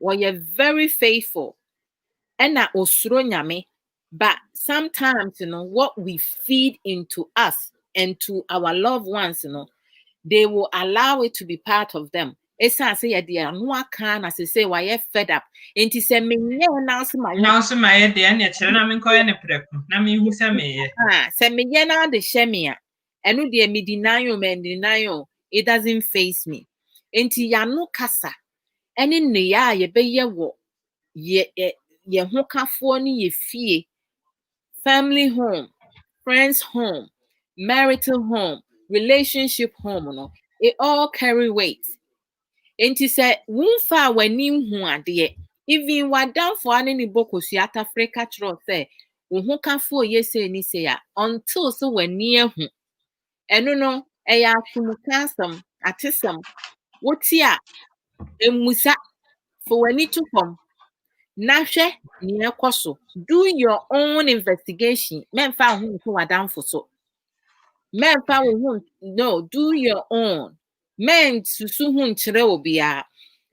oye very faithful, ena osuro nyame, but sometimes what we feed into us and to our loved ones, they will allow it to be part of them. Esa say ya dia no aka na say why fed up. Enti se menye na so ma
Now so my dear, and yet, na me koye ne preku. Na me hu se me.
se menye na de hye a eno de me deny o, it doesn't face me. Enti ya no kasa ene ne ya ye beye wo ye ho kafo ni ye fie, family home, friends home, marital home, relationship home, it all carry weight. Enti se wumfa wani hu ade, even wadanfo ane ni bokosu atafrika tro se wo ho kafo ye se ni se ya until so wani ehu eno no eya asumukasam atesam woti a emusa for wani to come na hwe ni ekoso. Do your own investigation. Memfa ho nto wadanfo so. Memfa ho no, do your own. Men susu ho nkyere obia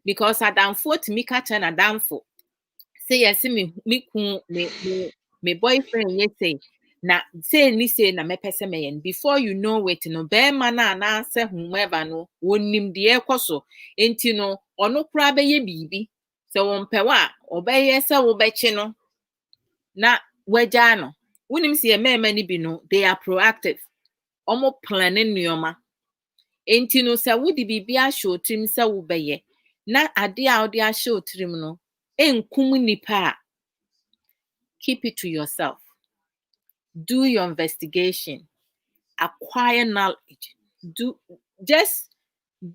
because adamfo timi ka cha na adamfo say yes me ku me boyfriend say na say ni say na mepese meyen before you know it no be man na say whomever no wonim de ekoso enti no ono kura be ye bibi se won pewa obeye se wo bechi no na waja no wonim se mema ni bi no they are proactive omo planning nyoma enti no se wo di bibi a show trim se wo beye na ade a wo di a show trim no enkum nipa. Keep it to yourself. Do your investigation. Acquire knowledge. Just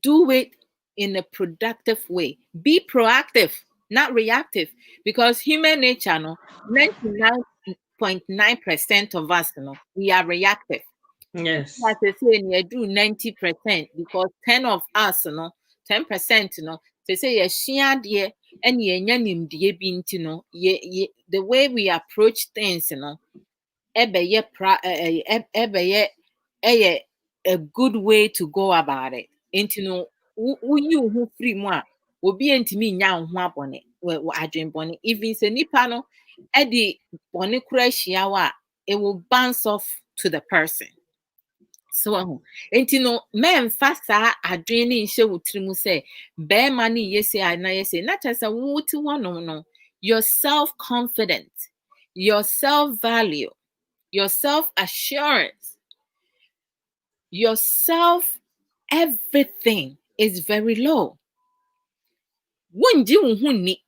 do it in a productive way. Be proactive, not reactive. Because human nature, 99.9% of us, we are reactive.
Yes.
As I say, you do 90% because 10 of us, 10%, they say you share dear and ye the way we approach things, a good way to go about it. Into you who free more will be intimi nya ho abone adwen bone even se nipa no e di bone kura hia it will bounce off to the person. So no men fasa adwen ni nhye wotirimu say be man ni yesi na yesi na chese wuti wono no your self confidence, your self value, your self assurance, your self everything is very low. Wunji unhuni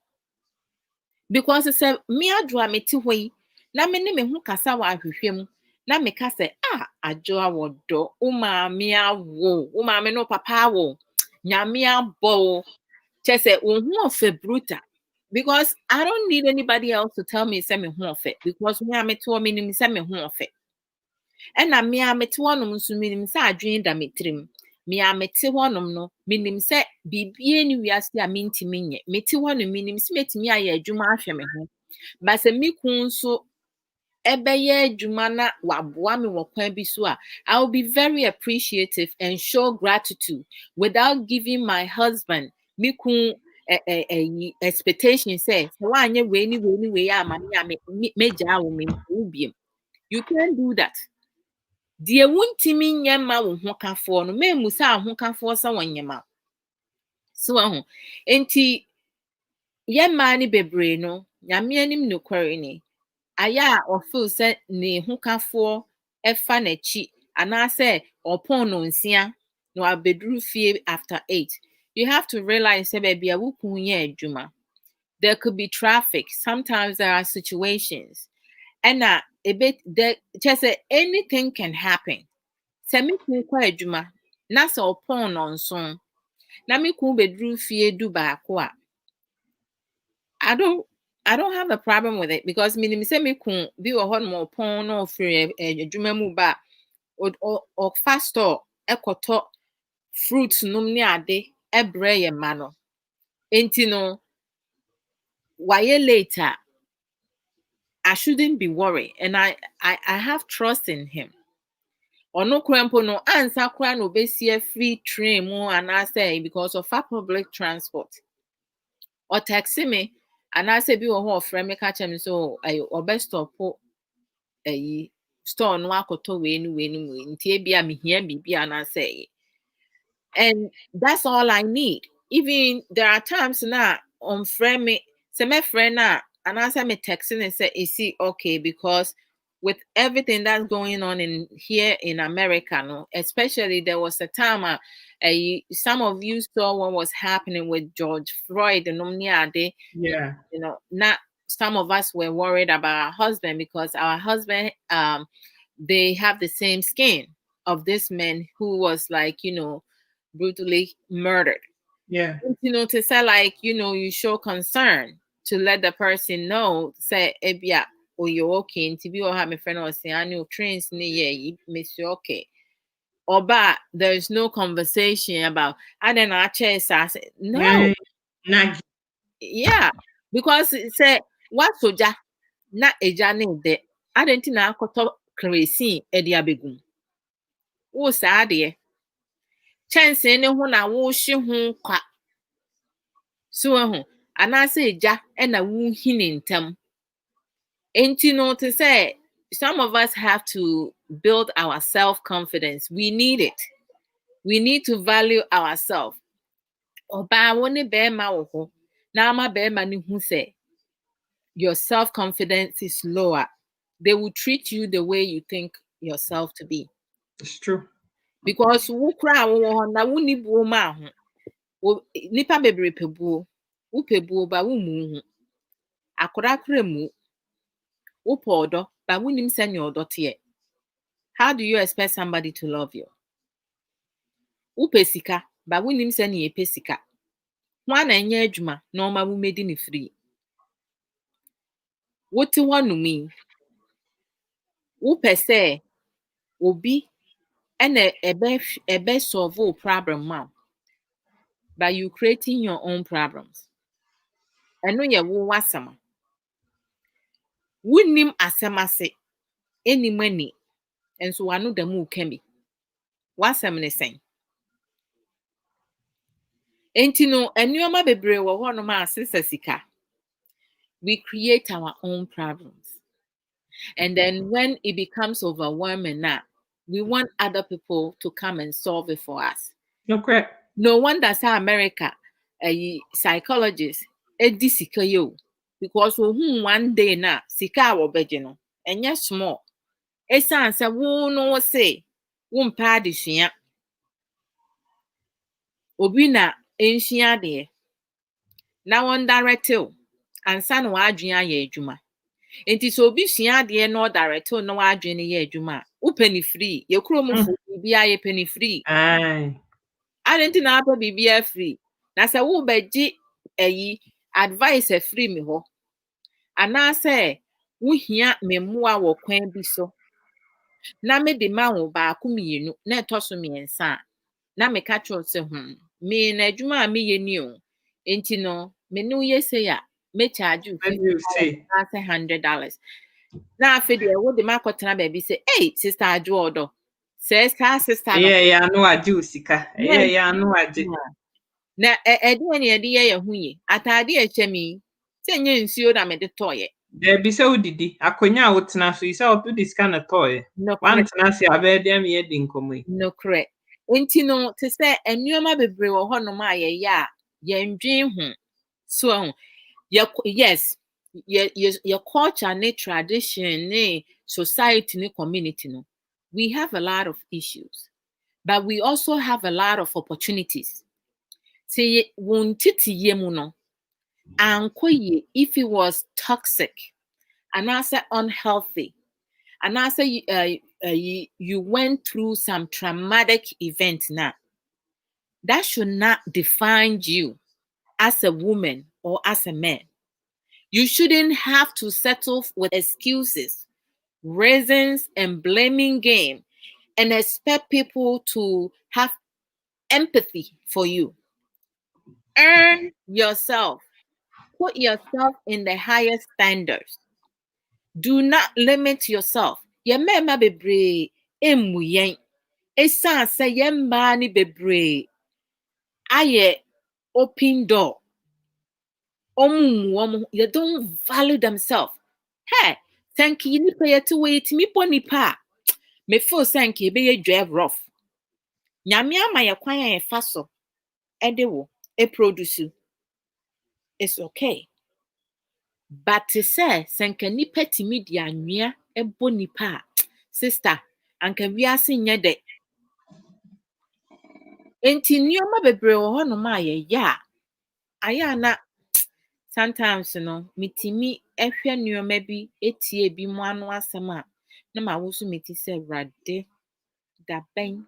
because it said me adwa meti hoi na me ne me hu kasa wa ahwehwem na me ka say adwa wodo uma me awo uma me no papa wo nyame abo chese unhu ofe bruta because I don't need anybody else to tell me say me hu ofe because me ameto me nim say me hu ofe ena me amete wonom nso me nim say adwen da metrim me amete wonom no me nim say bibie ni wiase a mentimi nye mete wonom me nim say metimi aye adwuma ahwe me ho ba se me kun so ebeye adwuma na waboa me wo kwan bi so a I will be very appreciative and show gratitude without giving my husband me kun expectation say wa anye we ni ama me meja wo me ubiem. You can't do that. Die wuntimi nyema wo ho kafo no memu sa ho kafo sa wonyema so ho enti yema ni bebre no nyame anim no kware ni aya ofil se ne ho kafo efa na chi anase opon no nsia no abedru fie after 8. You have to realize say baby a wukun ye adwuma. There could be traffic. Sometimes there are situations and a bit that just anything can happen. Se me kun kwa adwuma na se opon no nso na me kun bedru fie du baako a I don't have a problem with it because me say me kun bi wo ho no opon no free adwuma mu ba o fast store ekoto fruits num ni ade ebre ye ma no enti no why later I shouldn't be worried and I have trust in him. Ono krempo no ansa kra no besie free train mu anase because of our public transport. Or taxi me anase bi wo ho ofre me ka chem so obestop store no akoto we ni nti e bia me hia bibia anase. And that's all I need. Even there are times now on friend me, say my friend now, and I say me texting and say, "Is see okay?" Because with everything that's going on in here in America, no, especially there was a time, some of you saw what was happening with George Floyd and
Yeah.
you know, not some of us were worried about our husband because our husband, they have the same skin of this man who was like, you know, brutally murdered.
Yeah.
You know, to say like, you know, you show concern to let the person know, say, Ebia, or you're okay, and to be or have a friend or say, I know trains near you, miss you okay. Or but there's no conversation about I don't know, no,
Nag.
yeah, because it said what soja na eja ne de I don't think na akoto crazy ediabegum. Wo sa de chance ne ho na wo hye ho kwa so ho anase eja e na wo hine ntam. Enti no to say some of us have to build our self-confidence. We need it. We need to value ourselves. Oba woni be ma wo ho na ama be ma ne hu say your self-confidence is lower. They will treat you the way you think yourself to be.
It's true.
Because wo kra wo na wo ni buo ma ho. Nipa bebre pebuo. Wo pebuo ba wo mu hu. Akora kra mu. Wo podo ba wo nim se odo te. How do you expect somebody to love you? Wo pesika ba wo nim se ne pesika. Ho na enye adwuma na o ma wo medi ne free. Wo te ho no mi. Wo pese obi ene ebe solve problem ma by you creating your own problems. Eno ye wo wasama. Wunim asemase eni mani enso wano da mu ka bi. Wasam ne sen. Enti no enuoma bebre wo ho no ma sika. We create our own problems. And then when it becomes overwhelming now, we want other people to come and solve it for us.
No correct.
No wonder say America, a psychologist, edi sika yo. Because one day na sika wo beje no, enye small. Esan say wo no say, wo mpa adesua. Obi na enhia de. Na won direct o, ansa na wadwen aye adwuma. Enti so obi sua de no direct o na wadwen ye adwuma. Wo penny free, ye kuro mu fo bia ye penny free.
Aye.
Adenti na apa bibia free. Na se wo beji advice free me ho. Ana se wo hia memmoa wo kwan bi so. Na me de ma wo ba ko mienu na etoso miensa. Na me ka tro se me na adwuma me ye ni o. Enti no me no ye say ya me charge you $100. Na afi de wo de makotena ba bi say, "Hey, sister Ajuodo." Sister no.
Yeah, no aju sika. Yeah, no aju.
Na ede ede ye hu ye. Atade e chemi. Se nye nsuo na me de toye.
There be so didi. Akonya wotena so isa otu this kind of toy.
No
One tena se abede me yedi nkomo.
No correct. Enti no to say enuoma bebre wo ho no ma ye ya ye ndwen hu. So yes, your culture ne tradition ne society ne community no. We have a lot of issues, but we also have a lot of opportunities. Say wontiti ye mu no. Ankoye if it was toxic and also unhealthy and also you went through some traumatic event now, that should not define you as a woman or as a man. You shouldn't have to settle with excuses, reasons, and blaming game and expect people to have empathy for you. Earn yourself. Put yourself in the highest standards. Do not limit yourself. Ye mema bebre emu yen. Esan say yemba ni bebre. Aye open door. You don't value themselves. Hey, thank you. Nipa ye to wait me ponipa. Me feel thank you. Be ye drive rough. Nyame ama ye kwan ye fa so. Ede wo e produce. It's okay. But to say senka nipa timi di anwea ebo nipa sister anka wiase nye de. Enti nneoma bebre wo ho no ma ye ya. Aya na sometimes no mitimi ehwe nneoma bi etie bi mu anu asem a na ma wo so meti se rade da ben.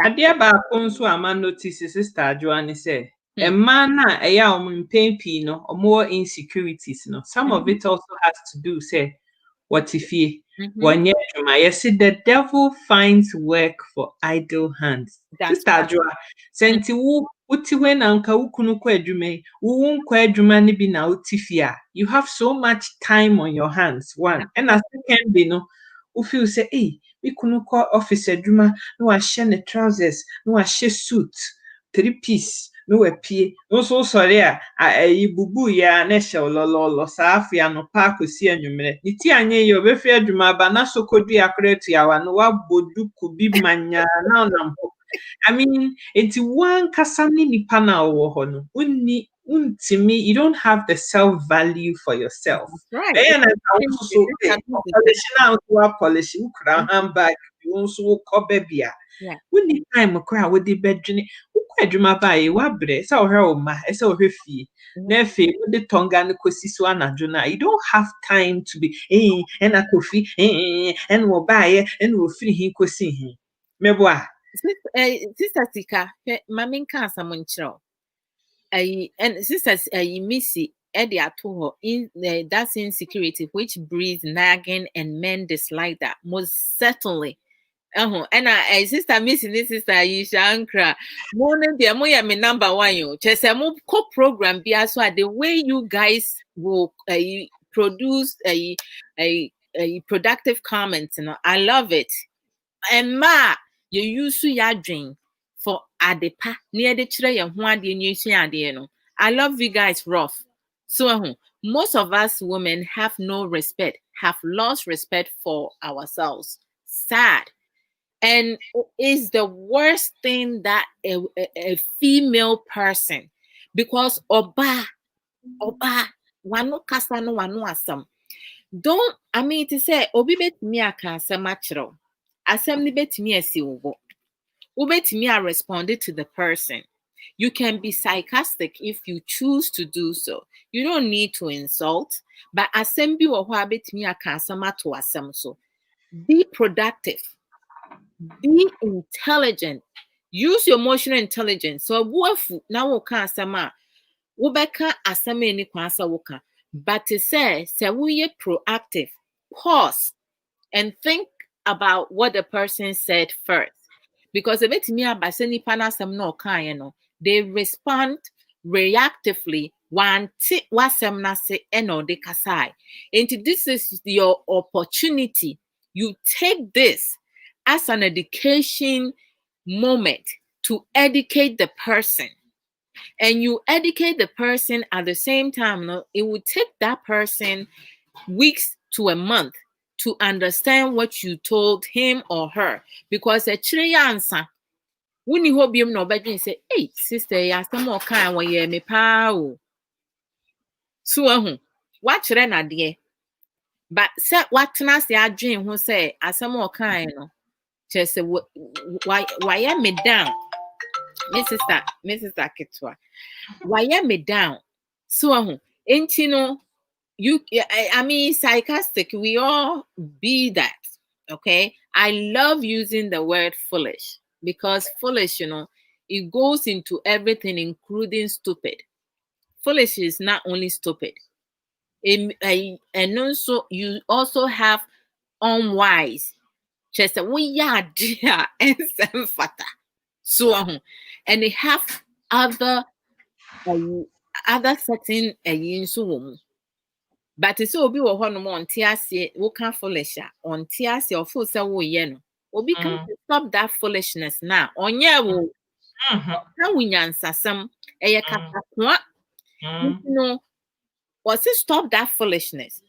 Adeɛ baako nso a ma notice sister Adwoa ne sɛ mmaa na ɛyɛ a wɔn mpɛn pii no wɔwɔ insecurities no some of it also has to do sɛ wɔte fie wɔnyɛ adwuma yɛsi the devil finds work for idle hands. Sister Adwoa sɛ nti wote hɔ na nka wo kunu kɔ adwuma yi wo nkɔ adwuma no bi na wote fie a you have so much time on your hands one ɛna second bi no wo feel say me kunu kɔ office adwuma na wahyɛ ne trousers na wahyɛ suit 3-piece na wapie no so sorry a bubu ya na hyɛ lɔlɔlɔ saa afi anopa akosi anwummerɛ ne ti anye yi obefi adwuma ba na sokodu akora tuawa no wabɔ duku bi manya na onam hɔ. I mean enti one kasa ne nipa na wɔ hɔ no unni untimi you don't have the self value for yourself.
Right.
And also polish ukra handbag you also ko baby a.
Yeah.
Unni time kra wo de bedwene ukwa adwuma ba yi wabrɛ sɛ ohwɛ o ma sɛ ohwɛ fie na fe wo de tonga no kosi so anadwo na you don't have time to be and akofi and wo ba ye and wo firi hin kosi hin mebo a
Sister Sika, mami nka asam nkyerɛw. And sisters, Missy, Eddie Atuho, that's insecurity which breeds nagging and men dislike that most certainly. And sister Missy, this sister Aisha Ankra, morning the moya me number one you. Just a more co-program be as well. The way you guys will produce a productive comments, I love it. And ma, you use your drink for adepa near the tray and one the I love you guys rough. So most of us women have no respect, have lost respect for ourselves. Sad. And it's the worst thing that a female person, because oba wano kasa no wano asam. Don't I mean to say obi bet me aka asam achro. Asam ni bet me asi ubo. Ubetimi responded to the person. You can be sarcastic if you choose to do so. You don't need to insult, but assembly or betimi akasama to asem so. Be productive. Be intelligent. Use your emotional intelligence. So wofu na woka asama wobeka asama ni kwansa woka. But to say we proactive. Pause and think about what the person said first. Because if it's me abaseni panasem no no, they respond reactively one wasem na se eno de kasai. And this is your opportunity. You take this as an education moment to educate the person. And you educate the person at the same time. No, it will take that person weeks to a month to understand what you told him or her, because a chire answer when you hope you no bedin say, hey sister, ya some more kind when you me pa o. So what chire na de, but say what na say adwen ho say asem more kind no just say why me down Mrs. Ketwa, why me down so ain't you know. I mean, sarcastic, we all be that, okay? I love using the word foolish because foolish, it goes into everything, including stupid. Foolish is not only stupid. And also, you also have unwise. Just we are dear and fata. So, and they have other certain so. But it's so be one on Tiasia, wo can foolish on Tiasia or full so ye no. Obi can stop that foolishness now. Onye wo na wunyansasam eye katakwa. You know, was it stop that foolishness?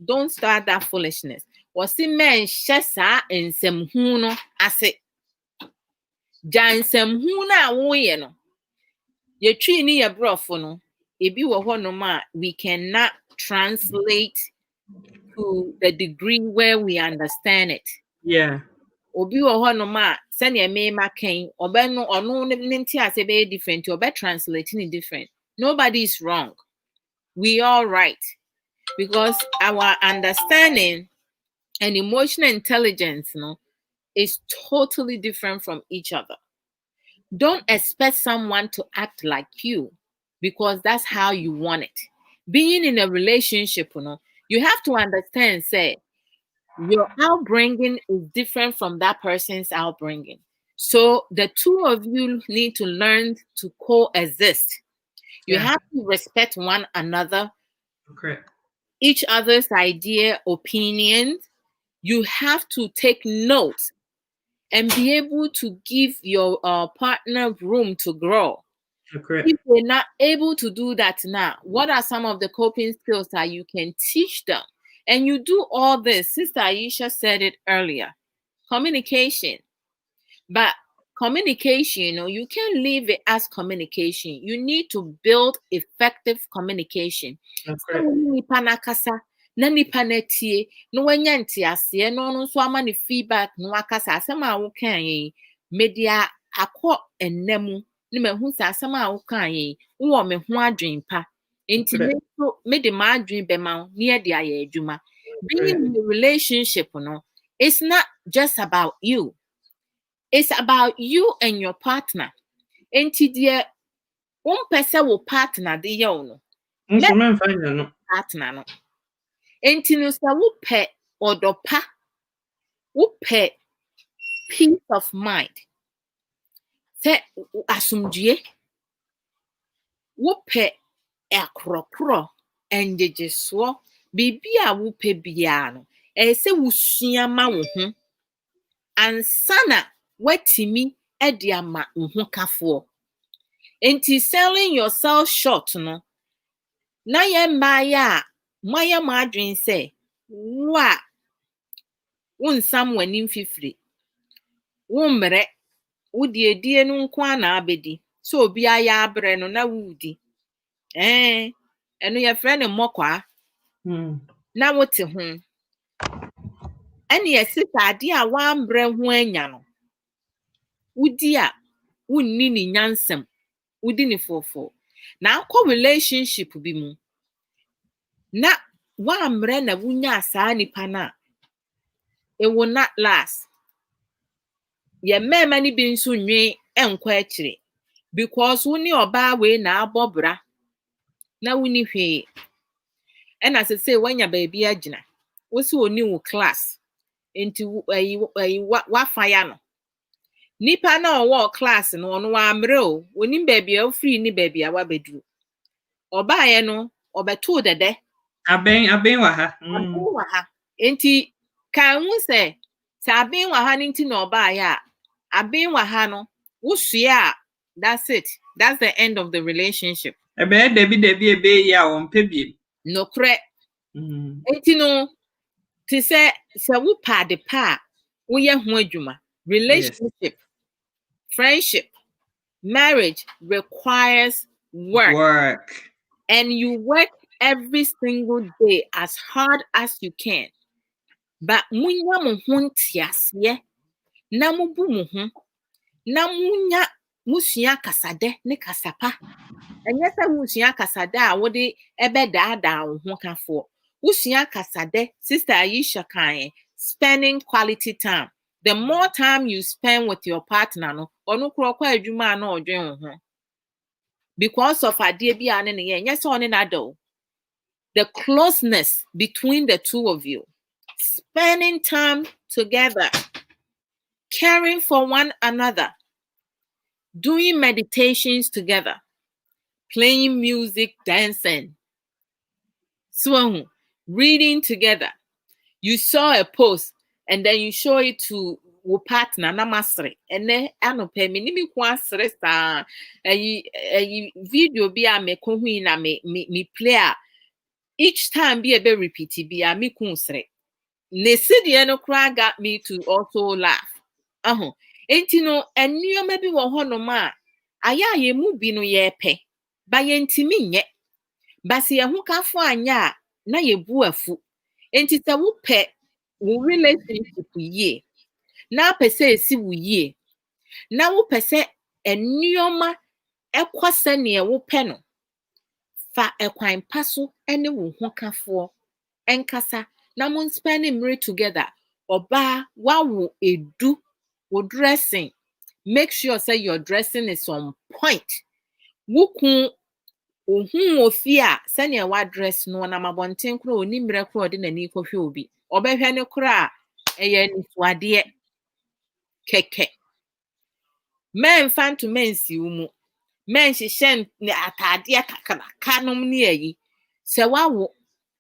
Don't start that foolishness. Was it men shesa ensem hu no ase? Jansem hu na wo ye no. Ye twi ni ye brofo no. Ebi wo ho no ma we cannot translate to the degree where we understand it.
Yeah.
Obi wo ho no ma se ne me maken obe no ono ne nti ase be different obe translating it different. Nobody is wrong. We all right because our understanding and emotional intelligence is totally different from each other. Don't expect someone to act like you because that's how you want it. Being in a relationship, you have to understand, say, your outbringing is different from that person's outbringing. So the two of you need to learn to coexist. You have to respect one another, each other's idea, opinions. You have to take note and be able to give your partner room to grow. If we're not able to do that now, what are some of the coping skills that you can teach them? And you do all this. Sister Aisha said it earlier. Communication. But communication, you can't leave it as communication. You need to build effective communication. Na nipa na tie no wanya ntiase no no so ama ne feedback no akasa asem a wo kan yi media akọ enemu ne mahu sa asem a wo kan yi wo me ho adwen pa enti me de ma adwen be ma ne ye de aye adwuma. Being in a relationship it's not just about you. It's about you and your partner. Enti de one person wo partner de ye no partner no. Enti no sa wo pe odopa wo pe peace of mind se asumdue wo pe akropro enjejeso bibi a wo pe bia no se wusua ma wo ho ansana watimi e de ama wo ho kafo. Enti selling yourself short no na ye maya Maya madrin say, wa unsam wanim fifri. Wumbre udi edie no nkwa na abedi. So obi aya abre no na wudi. Enu ye friend mmokwa. Na wote ho. Eni ye sita ade a wambre ho anya no. Wudi a wunni ni nyansem. Wudi ni fofo. Na akọ relationship bi mu. Na wamre na wunya asa nipa na it will not last. Ye mema ni bi nso nwe enkwa akire because woni oba we na abobra na woni hwe e na se wanya baabi agina wo se oni wo class enti wa fire no nipa na owo class no ono wa amre o woni baabi a free ni baabi a wa beduru oba ye no obeto dede
Aben wa ha.
Wa ha. Enti kan hu se aben wa ha nti na oba ya aben wa ha no wusua that's it. That's the end of the relationship.
Ebe debi ya won pebie.
No kre. Enti no ti se wo pa de pa wo ye ho adwuma. Relationship, friendship, marriage requires work. And you work every single day as hard as you can. But munya mo ho ntiase na mubu mo ho na munya musua kasade ne kasapa. Enye se musua kasade a wo de ebe daada wo ho kafo. Musua kasade Sister Aisha kan spending quality time. The more time you spend with your partner no onu kro kwa adwuma na odwen ho. Because of ade bi ane ne ye enye se one na do. The closeness between the two of you, spending time together, caring for one another, doing meditations together, playing music, dancing, reading together. You saw a post and then you show it to wo partner na masre ene anope me ni me ko asre sa ayi video bi a me ko hui na me play a each time be a be repeat bi a me ko sre ne sidie no kra got me to also laugh enti no ennioma bi wo ho no ma aya ye mu bi no ye pe ba ye ntimi nye ba se ye ho kafo anya na ye bu afu enti se wo pe wo relationship ye na pese esi wo yie na wo pese ennioma ekose ne wo pe no fa ekwan paso ene wo ho kafo enkasa na mon spending mere together oba wawo edu wo dressing make sure say your dressing is on point wukun ohun ofia se ne wa dress no na mabonten kro oni mire kro de nani kohwe obi obehwe ne kro a eye ni suade keke men fan to men si umu men hihye ne atade kakala kanom ne ayi se wawo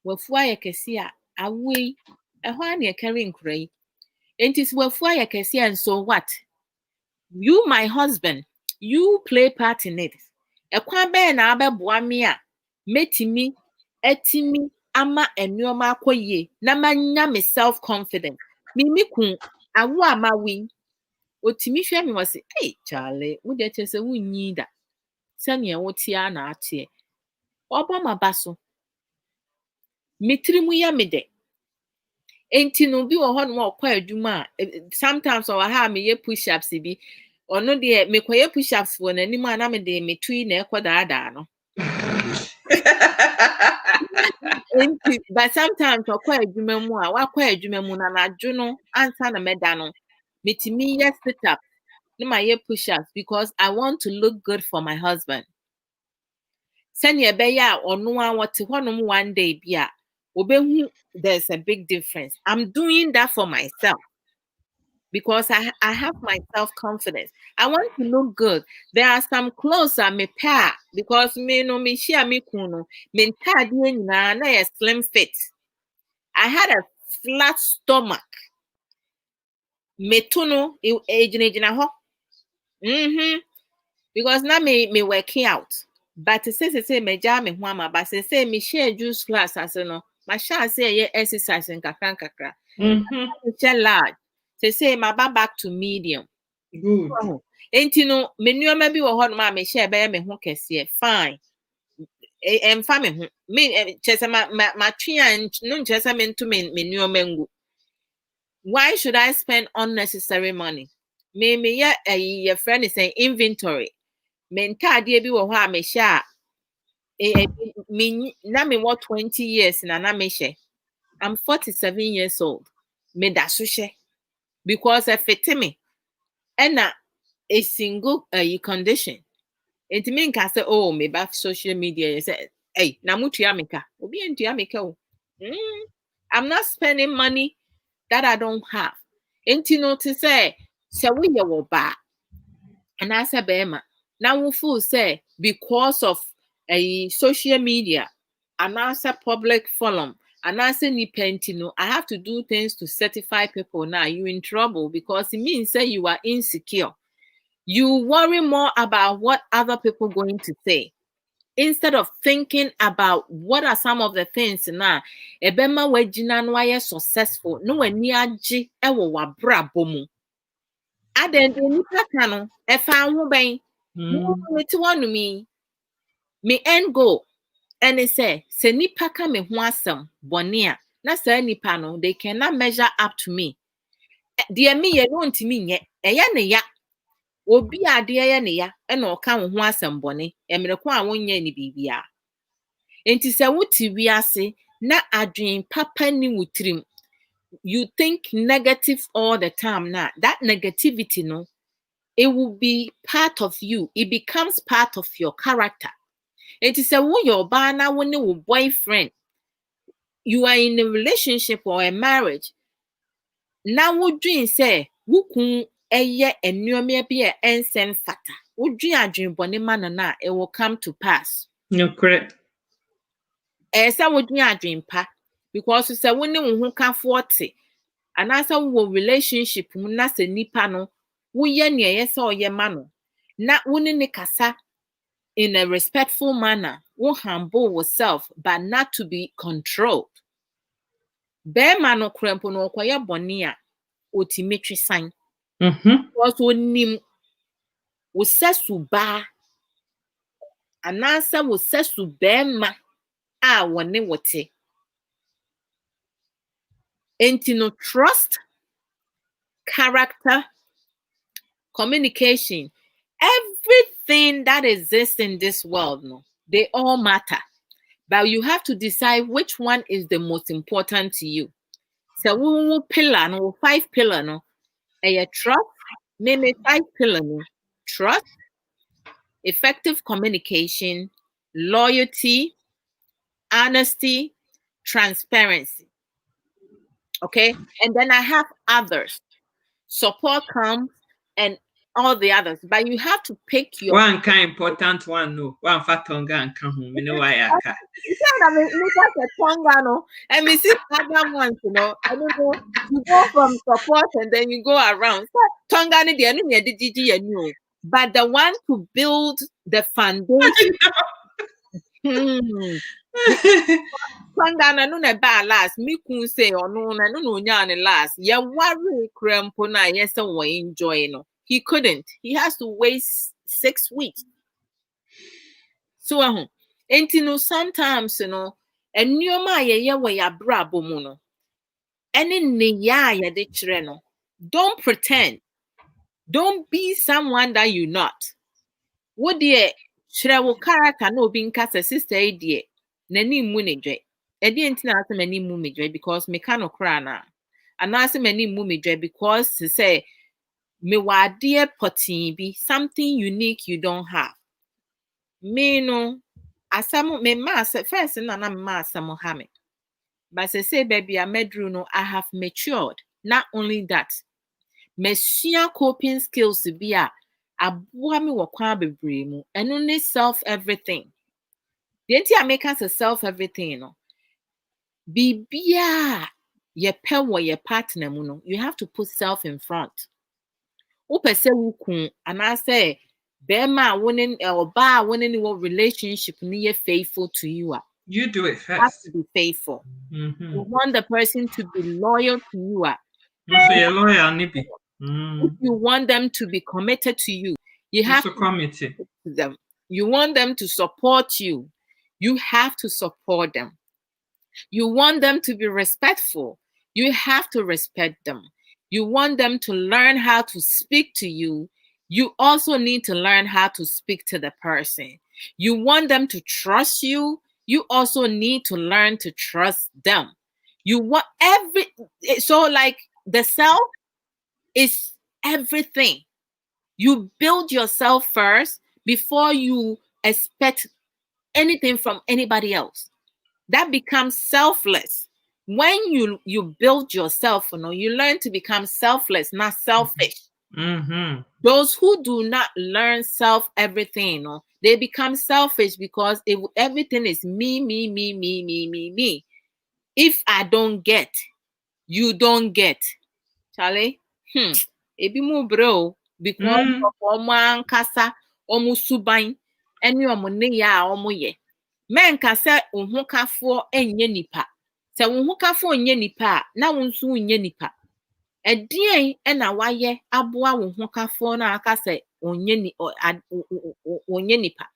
wafu ayekesi a awei eho an ye carry nkrai entis wafu ayekesi and so what you my husband you play part in it ekwan be na abeboa me a metimi etimi ama ennioma akoye na manya me self confidence mi kun awo amawi otimi hwe me wose Charlie wo de chese wo nyi da sane wotia na ate obo mabaso mitri mu ya mede enti no bi wo ho no okwa adwuma sometimes o ha me ye push ups bi ono de me koye push ups wo nanim ana me de metui na ekodaada no but sometimes okwa adwuma mu a wakwa adwuma mu na nadwo no ansa na meda no mitimi ye sit up no my ye push ups because I want to look good for my husband send ye be ya ono an wote honom one day bia obehu there's a big difference. I'm doing that for myself because I have my self-confidence. I want to look good. There are some clothes I may pair because me no me share me kuno me na a slim fit. I had a flat stomach. Me tuno ejina ho. Because now me working out. But say me jam me huama but say me share juice class as no. My shall say exercise in kakra. Large. Say my back to medium.
Good.
Ain't you know, me bi wo ho no ma me share be me ho kese fine. Emfa me ho. Me chese ma twa no chese me nto me nneoma ngu. Why should I spend unnecessary money? Me your friend is saying inventory. Me ntade bi wo ho a me share me na me what 20 years na me share. I'm 47 years old. Me da so share because if it me and a single condition it mean can say oh me back social media you say hey na mutu amika obi entu amika I'm not spending money that I don't have enti no to say we ye wo ba and I say bema now we feel say because of a social media and answer public forum and answer ni pentino I have to do things to certify people now you in trouble because it means say you are insecure. You worry more about what other people going to say instead of thinking about what are some of the things now. Ebema wejina no aye successful no ani age ewo wabrabo mu. Aden de nipa kanu efa ho ben. Me ti wonu me end goal and it say nipa ka me ho asem bone a na sa nipa no they cannot measure up to me. De me ye no ntimi nye eya ne ya obi ade ye ne ya e na oka wo ho asembone emereko a wonye ni bibia enti se wuti wiase na adwen papa ni wutrim you think negative all the time now that negativity no it will be part of you it becomes part of your character enti se wo your ba na wo ne wo boyfriend you are in a relationship or a marriage na wo dwen se wukun eye ennuoma bi ensem fata wodwen adwenbone ma na it will come to pass
No correct.
Say wodwen adwenpa because say wo ne wo ho ka 40 And as a relationship, na se nipa no, woye ne yesa oye ma no. Na woni ne kasa in a respectful manner, wo humble yourself, but not to be controlled. Bema no krempo no okoye boni a otimetri sign. Because wonim wo sesu ba anasa wo sesu bema a wone wote. Enti no trust, character, communication, everything that exists in this world, no, they all matter. But you have to decide which one is the most important to you. So we pillar, no, 5 pillar, no, trust, maybe 5 pillar, no, trust, effective communication, loyalty, honesty, transparency. Okay, and then I have others. Support comes and all the others, but you have to pick your
one kind important one. No, one fat tongue and come home. You know why I can't.
You said I mean, look at the tongue, no, and we see other ones, you know. I don't know. You go from support and then you go around. So, tongue, but the one to build the foundation. Kwangana no na ba last me kun say ono na no nya ne last ye worry krempo na yes wo enjoy no he couldn't. He has to wait 6 weeks. So enti no sometimes no enioma ye we ya brabo mu no ene ne ya ye de kire no don't pretend, don't be someone that you not. What de kire wo character na obi nka se sister e de nani mu ne dwe. Edi enti na ase mani mu me dwe because me ka no kra na. Ana ase mani mu me dwe because to say me wa de potin bi something unique you don't have. Me no asam me ma first na ma asam ha me. But say baby I medru no I have matured. Not only that, me share coping skills bi a aboa me wo kwan bebre mu. Eno ne self everything. The enti make us a self everything no. Bibia ye pe wo ye partner mu no, you have to put self in front. Upese wukun and I say bema winning or ba winning what relationship ni faithful to you.
You do it
You have
first.
to be faithful. You want the person to be loyal to you.
So you're loyal, Nibi.
If you want them to be committed to you, you have to
commit
to them. You want them to support you. You have to support them. You want them to be respectful. You have to respect them. You want them to learn how to speak to you. You also need to learn how to speak to the person. You want them to trust you. You also need to learn to trust them. You want so like the self is everything. You build yourself first before you expect anything from anybody else. That becomes selfless. When you build yourself, you learn to become selfless, not selfish. Those who do not learn self everything, they become selfish because everything is me, me, me, me, me, me, me. If I don't get, you don't get. Charlie? Ebi mu bro because of omo ankasa, omo suban, eni omo ne ya omo ye. Men ka se ohukafo enye nipa. Se ohukafo enye nipa, na wonsu enye nipa. Edien na waye aboa ohukafo na aka se onye nipa.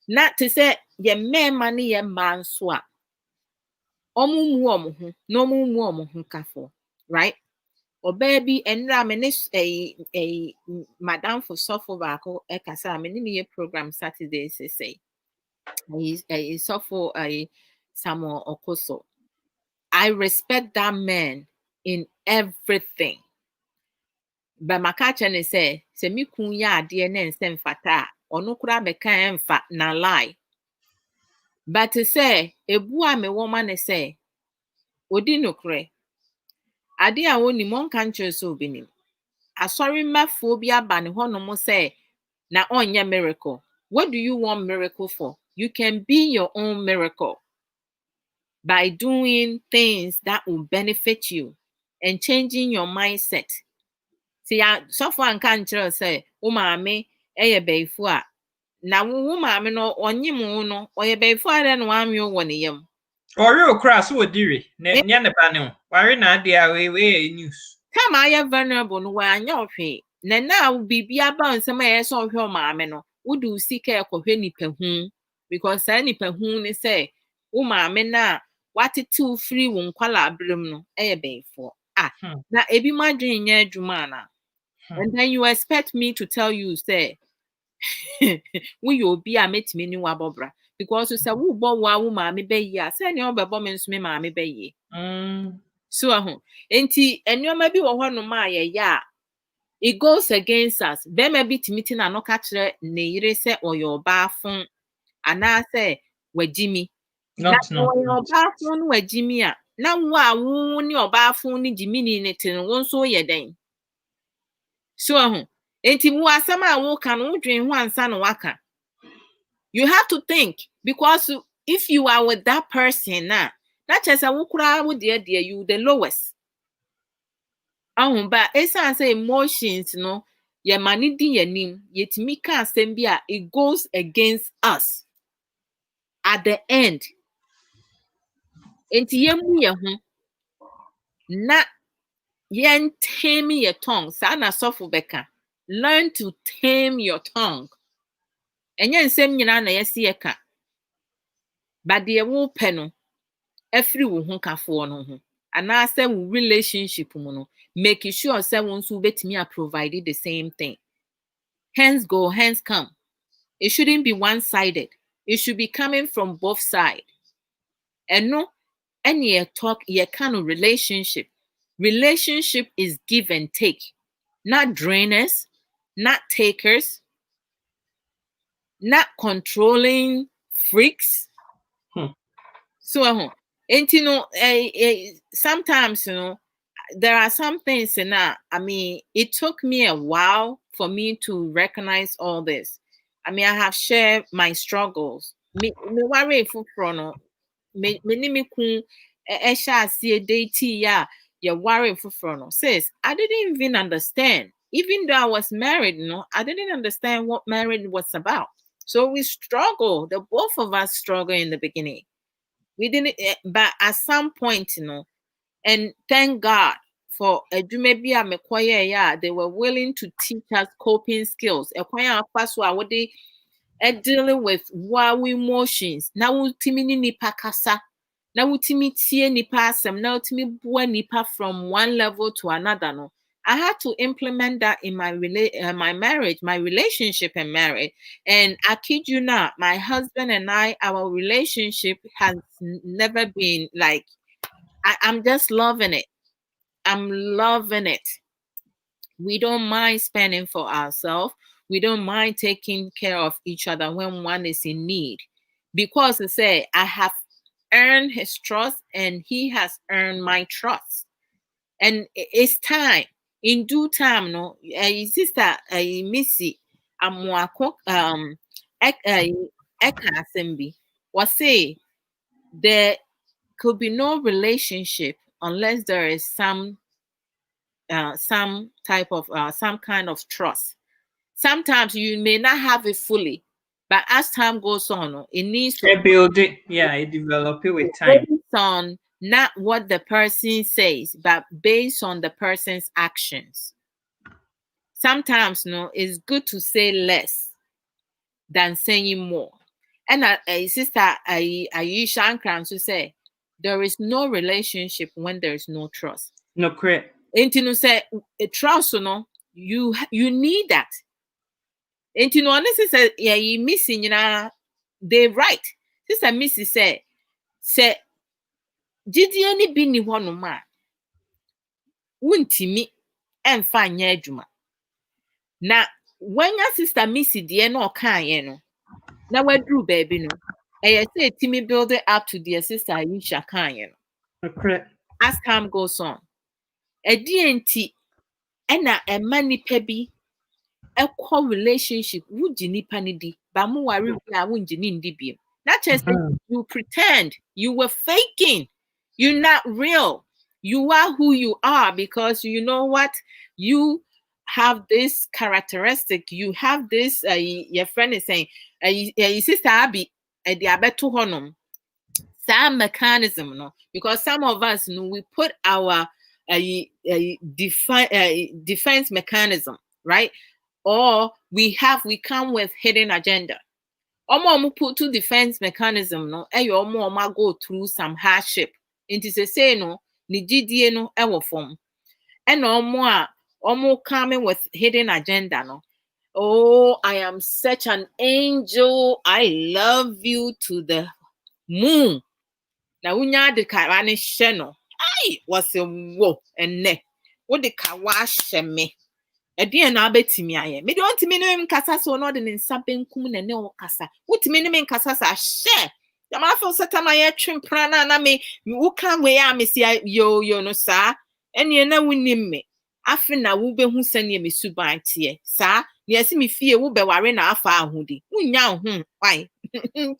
Na te se ye mema ne ye ma nso a omo mu omo hu, no omo mu omo hukafo, right? Or baby enra me ne madam for suffer baako e kasa me ne program Saturday say he suffer Samuel Okoso. I respect that man in everything. But my catcher say me kun ya ade na nsem fata ono kura beka emfa na lie. But to say ebu a me woman ne say odi nokre ade a woni mon kan kire so obinim asori mafo bi aba ne ho no mo say na onye miracle. What do you want miracle for? You can be your own miracle by doing things that will benefit you and changing your mindset. See, so far can't say, maame, before. Now, maame no, on you no, or ye before than 1 year 1 year.
Or you cross would dearie, Nana Pano, why not dear way news?
Time I am vulnerable no one your fee. Now be about some air so your maame no, would do seek a coheni per because any per whom say, maame na, what it 2 free won't call a bloom no, before. Now, it be my dream, yeah, Jumana. And then you expect me to tell you, say, we will be a met me new abobra. Because you say, who bought one mammy bay ya, send your babomens me mammy bay. So, and you may be one of my ya. It goes against us. There may be meeting and no catch near say or your bathroom. And I say, where Jimmy. Not your bathroom where Jimmy. Now, why won't your bathroom in Jimmy in it and won't so ye then? So, enti mu asama wo kan wo dwen ho ansa no waka. You have to think, because if you are with that person na just wo kura wo de you the lowest. But esan say emotions no ye mani di yanim yetimi ka asem bi a it goes against us at the end. Enti yemu ye ho na yen tame your tongue sa na sofo beka. Learn to tame your tongue. And yen same nyina na yesi eka. But the wo pe no every wo ho kafo no ho. And I say relationship mu no make sure say won so betimi a provide the same thing. Hands go, hands come. It shouldn't be one-sided. It should be coming from both sides. And no any talk ye kind of relationship. Relationship is give and take. Not drainers, not takers, not controlling freaks. So, and you know, sometimes there are some things, and I mean, it took me a while for me to recognize all this. I mean, I have shared my struggles. Me worry for chrono. Me kun esha see date ya. You worry for chrono. Says I didn't even understand. Even though I was married, I didn't understand what marriage was about. So we struggle. The both of us struggle in the beginning. We didn't, but at some point, and thank God for maybe I'm they were willing to teach us coping skills. Dealing with wow emotions. Now ultimately nipa kasa. Now ultimately nipa asem. Now ultimately bua nipa from one level to another. No. I had to implement that in my my marriage, my relationship and marriage. And I kid you not, my husband and I, our relationship has never been like, I'm just loving it. I'm loving it. We don't mind spending for ourselves. We don't mind taking care of each other when one is in need. Because I say, I have earned his trust and he has earned my trust. And it's time. In due time, sister Missy Amwako Eka Assembly was say there could be no relationship unless there is some type of some kind of trust. Sometimes you may not have it fully, but as time goes on, it needs to
build it. Yeah, it develop it with time.
Based on not what the person says, but based on the person's actions. Sometimes, it's good to say less than saying more. And sister Aisha Ankram to say, there is no relationship when there is no trust.
No, correct.
And you say trust, you need that. And honestly say, yeah, you missing, they right. Sister Missy say, did you any be ni one man? Wuntimi and fine yajuma. Now, when your sister Missy dear no can, now we drew baby no. I say Timmy build it up to dear sister Aisha can.
Correct.
As time goes on. A DNT and a money pebby a core relationship would you nipa nidi, but more worry won't you need be. Not just you pretend you were faking, you're not real. You are who you are because you know what? You have this characteristic. You have this, your friend is saying, your sister Abby, diabetes honum. Some mechanism, no, because some of us, we put our defense mechanism, right? Or we come with hidden agenda. Omo put to defense mechanism, no, omo go through some hardship. It is a say no, ni GDA no ewo form. And omo coming with hidden agenda, no. Oh, I am such an angel. I love you to the moon. Na unya de ka ne hye no. Ai, was a wo enne. Wo de ka wa hye me. Ede na abetimi aye. Me de ontimi ne nkasa so no de ne nsa benkum na ne wo kasa. Wotimi ne me nkasa sa hye. Ya ma fo setama ye twempra na me wo kan we ya me si yo no sa. Ene na wunim me. Afi na wo behu sane me suban tie. Sa, ne asi me fie wo be ware na afa ahudi. Unya ho, why?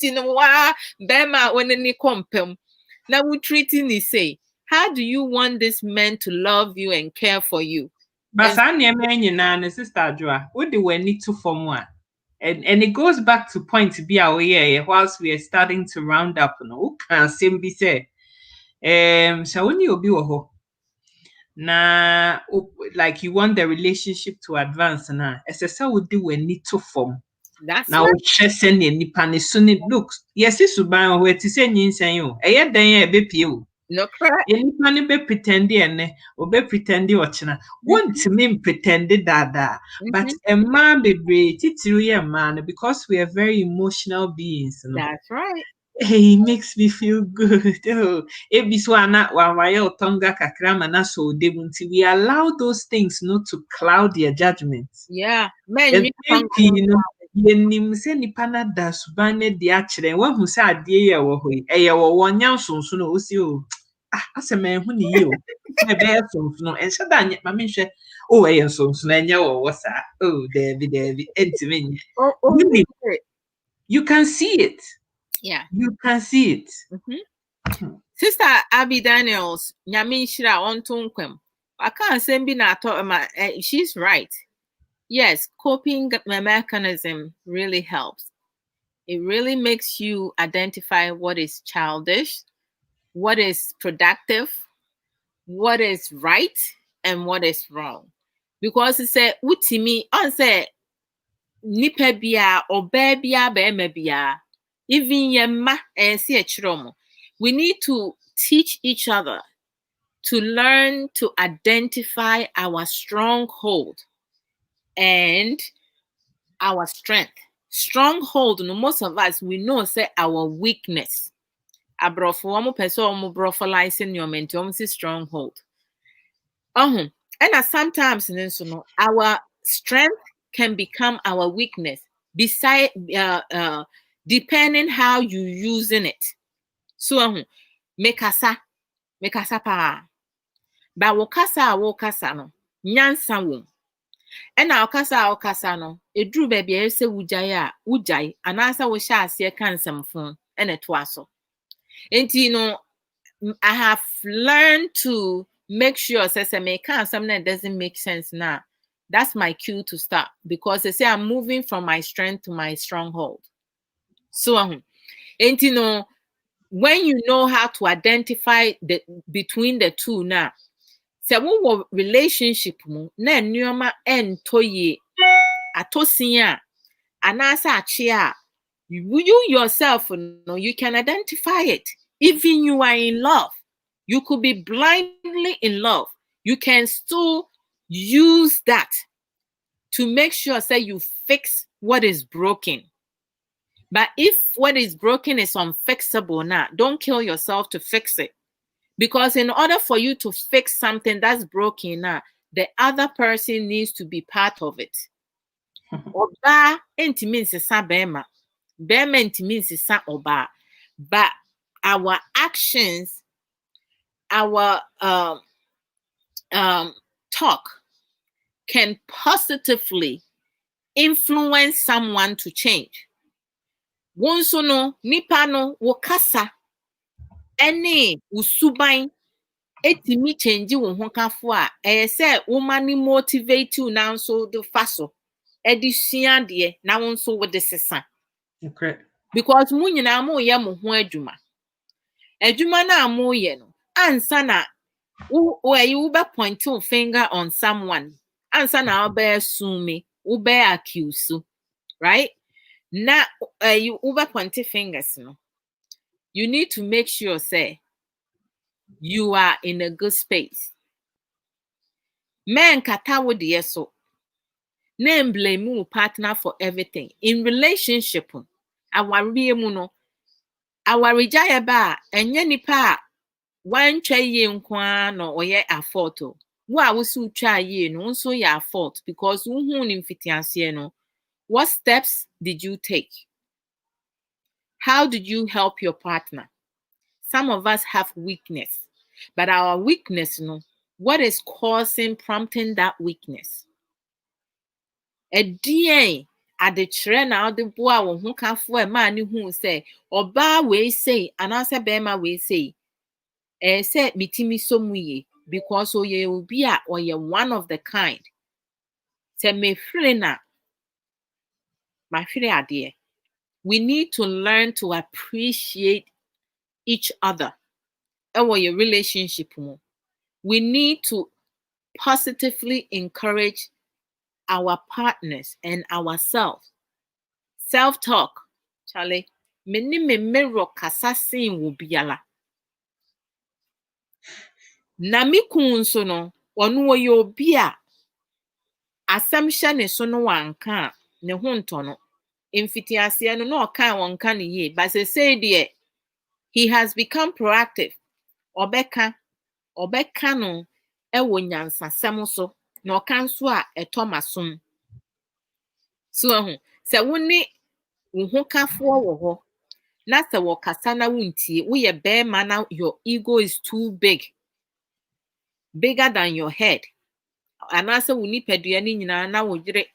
Tino wa be ma woni ni kompem. Now we treating you say, how do you want this man to love you and care for you?
But sister Joa, what do we need to form one? And it goes back to point to be our year whilst we are starting to round up. No, can same be say, shall we be ho? Na like you want the relationship to advance now. As I said, we do we need to form.
That's
now chasing any panisuni looks. Yes, it's suban where to say yin saying, a then be pew.
No correct.
Any panny be pretending or be pretending or china. Want to mean pretended that, but a man be great, it's really a man because we are very emotional beings. No?
That's right.
Hey, makes me feel good. Oh, ebiswana wawayo tonga kakrama na so debunti. We allow those things not to cloud their judgments.
Yeah, man.
Yenim se nipa na da suban ne de akyerɛ wahu sɛ adeɛ yɛ wɔ hɔ yi ɛyɛ wɔ wɔnya nsonso no osi o asɛm ɛho ne yi o na ɛbɛyɛ nsonso no ɛnhyɛ da nyɛ ma menhwɛ o ɛyɛ nsonso no ɛnyɛ wɔ wɔ saa o daabi ɛntimi nyɛ you can see it.
Yeah,
you can see it.
Sister Abby Daniels nyame nhyira onto nkwam aka asɛm bi na atɔ she's right. Yes, coping mechanism really helps. It really makes you identify what is childish, what is productive, what is right, and what is wrong. Because it said, "Utimi on say nipa bia oba bia bema bia even yema see a chiromo." We need to teach each other to learn to identify our stronghold and our strength. Stronghold, no, most of us we know say our weakness. Abrofo person brofalizing your mental stronghold. And sometimes our strength can become our weakness. Beside depending how you using it. So mekasa pa. Ba wokasa no nyansa wom. Ena okasa no eduru baby e se wujai anasa wo sha ase kan samfon ena to aso. Enti no I have learned to make sure say me can something that doesn't make sense now. That's my cue to stop because they say I'm moving from my strength to my stronghold. So enti no when you know how to identify between the two now, se wo relationship mu na nneoma entoye atosia anasa achia you yourself you can identify it. Even you are in love, you could be blindly in love, you can still use that to make sure say you fix what is broken. But if what is broken is unfixable now, don't kill yourself to fix it. Because in order for you to fix something that's broken now, the other person needs to be part of it. Oba enti means sa bema. Bema enti means sa oba. But our actions, our talk can positively influence someone to change. Wonso no nipa no wokasa ene usuban etimi change wo ho kafo a say woman ni motivate you now so the faso edisua de na won so wo de sesa
Okay.
because mu nyina mo ye mo ho adwuma na mo ye no ansa na where you be pointing finger on someone ansa na be assume wo be accuse right na you be pointing fingers no you need to make sure say you are in a good space men kata wo de so name blame your partner for everything in relationship aware mu no aware gya ba enye nipa wan twa ye nkwa no oye afford wo a wo su twa ye no nso ya afford because wo hu ni mfitiase no what steps did you take? How did you help your partner? Some of us have weakness, but our weakness no what is prompting that weakness? Edie adekyerɛ na ɔde boa wo ho kafo e ma ne hu sɛ ɔbaa wei sei anase bɛrima wei sei sɛ mitimi so mu ye because oye obi a oye one of the kind sɛ mefiri na mafiri ade we need to learn to appreciate each other ɛwɔ your relationship mu we need to positively encourage our partners and ourselves. Self-talk, Charlie. Many me mirror kasa sin wo biala. Na mi kun so no, onu wo yo bia. Assumption is so no wanka ne ho ntono. Mfitiase no no ka wonka ne ye, but say de he has become proactive. Obeka no ewo nyansasem so na oka nso a etomasom. So se woni wo ho kafo wo ho na se wo kasa na wuntie wo ye bema na your ego is too bigger than your head anase wo nipadua ni nyina na wo gire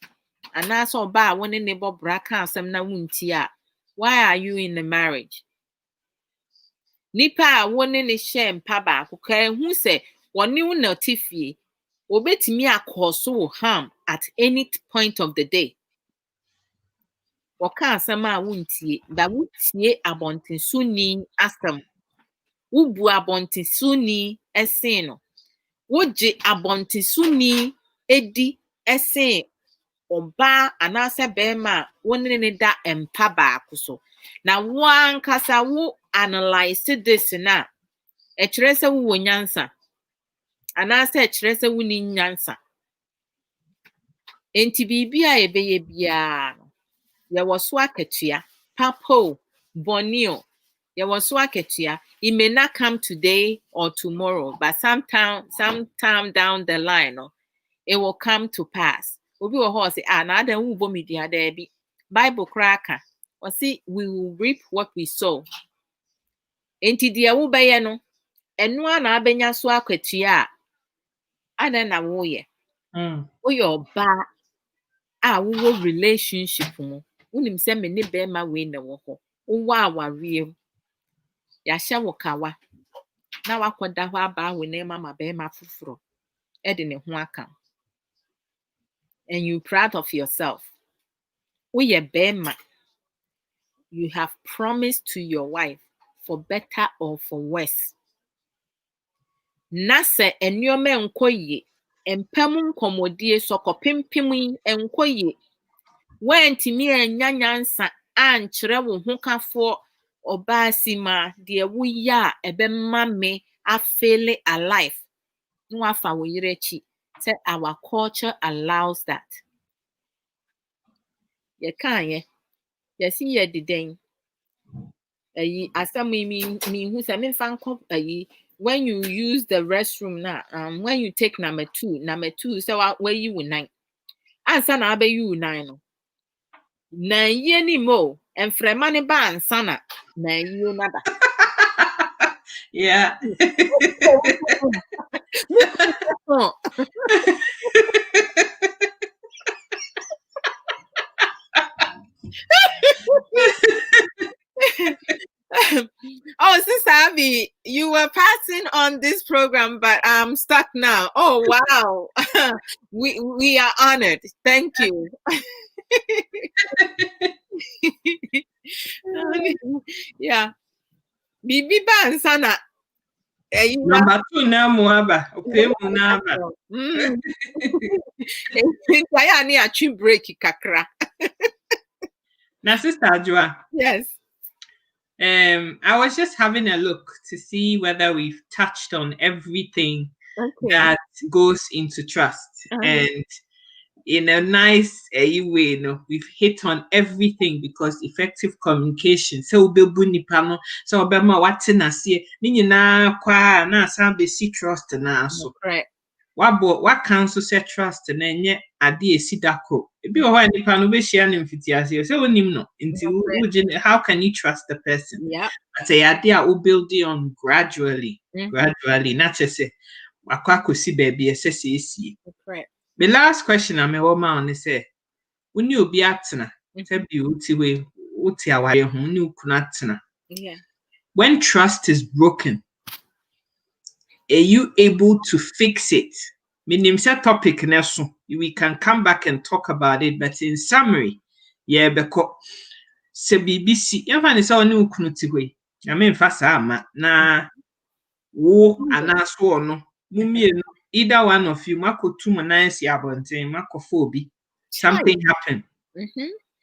anase oba a woni ne bobra ka asem na wuntie a why are you in the marriage nipa a woni ne hye mpa ba akokra hu se woni wo na tifie obetimi akoso wo harm at any point of the day. Waka asem a wuntie ba wutie abontensuni asem wubu abontensuni esen no woje abontensuni edi esen oba anase bema woni ne da empa ba akoso na wan kasa wo analyze this na ekire se wo nyansa anase ekire se wo ni nyansa enti bibia ebeye bia ya waso akatua papo bonio ya waso akatua it may not come today or tomorrow but sometime down the line no, it will come to pass obi wo ho say na adan wu bo media da bi bible kraka o say we will reap what we sow enti dia wo beye no eno a na abenya so akatua adan na wo ye wo ye oba a wo relationship mu unim se me ne bema we na wo ho wo aware ya hye wo kawa na wakoda ho aba we na mama bema fufuro e de ne ho aka and you proud of yourself we ye bema you have promised to your wife for better or for worse na se enyoma enkoye empam nkomodie sokopempem enkoye wentimi anyanyansa ankyerɛ wo ho kafo obasima de wuya ebemma me afele alive no afa wo yirechi say our culture allows that ye kan ye si ye diden ayi asami mi hu say me fan kop ayi when you use the restroom na when you take number 2 say where you 9 ansa na abe you 9 no na ye ni mo enfrema ne ba ansa na you nada
Yeah.
Oh, Oh, Sister Abby, you were passing on this program, but I'm stuck now. Oh, wow. we are honored. Thank you. Yeah. Bibi Bansana.
Number 2 na muaba. Okay, munaba.
Kaya ni achi break kakra.
Now, Sister Joa.
Yes.
I was just having a look to see whether we've touched on everything that goes into trust. And in a nice way, we've hit on everything because effective communication. So so trust na so.
Correct.
What council say trust na enye ade esi dako. Ebi o ho nipa no be share ne mfitiase. So onim no. Nti how can you trust the person?
Yeah.
But say ade a we build on gradually. Gradually. Not just say akwa kosi baby esese esi.
Correct.
The last question I may woman say when you be atena say bi uti we uti aware ho ni ukuna atena.
Yeah.
When trust is broken, are you able to fix it? Meaning, say topic neso, we can come back and talk about it. But in summary, yeah, because se BBC, even is only ukunutigwe. I mean, fast ama na wo anaso no mumie no. Either one of you, mako two manais yabonte, mako phobi. Something happened.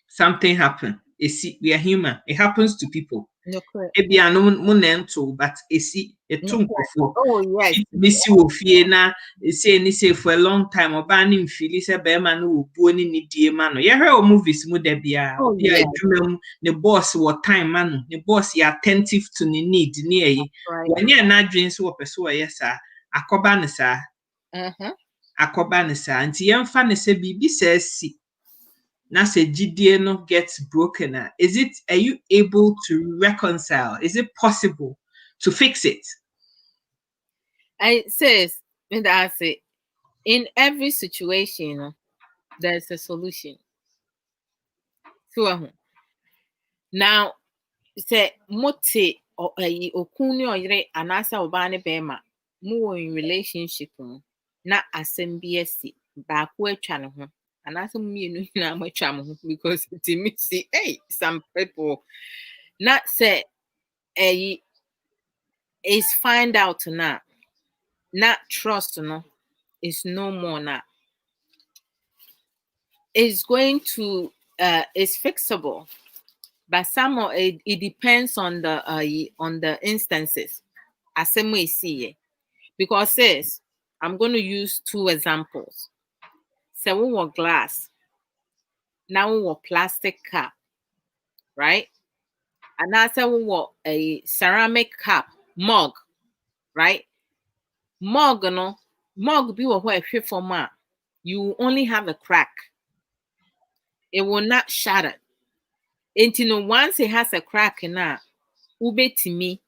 Something happened. We are human. It happens to people.
No, correct.
Ebi anu munento, but esi etum kofo.
Oh yes.
Missy will fear na say for a long time or banning Phyllis a bearman who born in the dear man. You heard movies mudebia. Oh yeah, the boss what time man, the boss you attentive to the need near you. When you're not dreams or pursue, yes, sir. Akobanisa. Akobanisa. And the fan say BB says see. Now say GDA no gets broken. Are you able to reconcile? Is it possible to fix it?
It says, and I say, in every situation, there's a solution. So now, say mote or okuni or yre anasa obane bema mu in relationship na asembsi back we channel and as me na my channel because it me see hey some people not say is find out now not trust is no more now it's going to it's fixable, but some of it depends on the instances as some way see it. Because says I'm going to use 2 examples. So we want glass, now we want plastic cup, right? And now say we want a ceramic cup mug, right? Mug be what for ma. You only have a crack. It will not shatter. Until once it has a crack now, ube to me,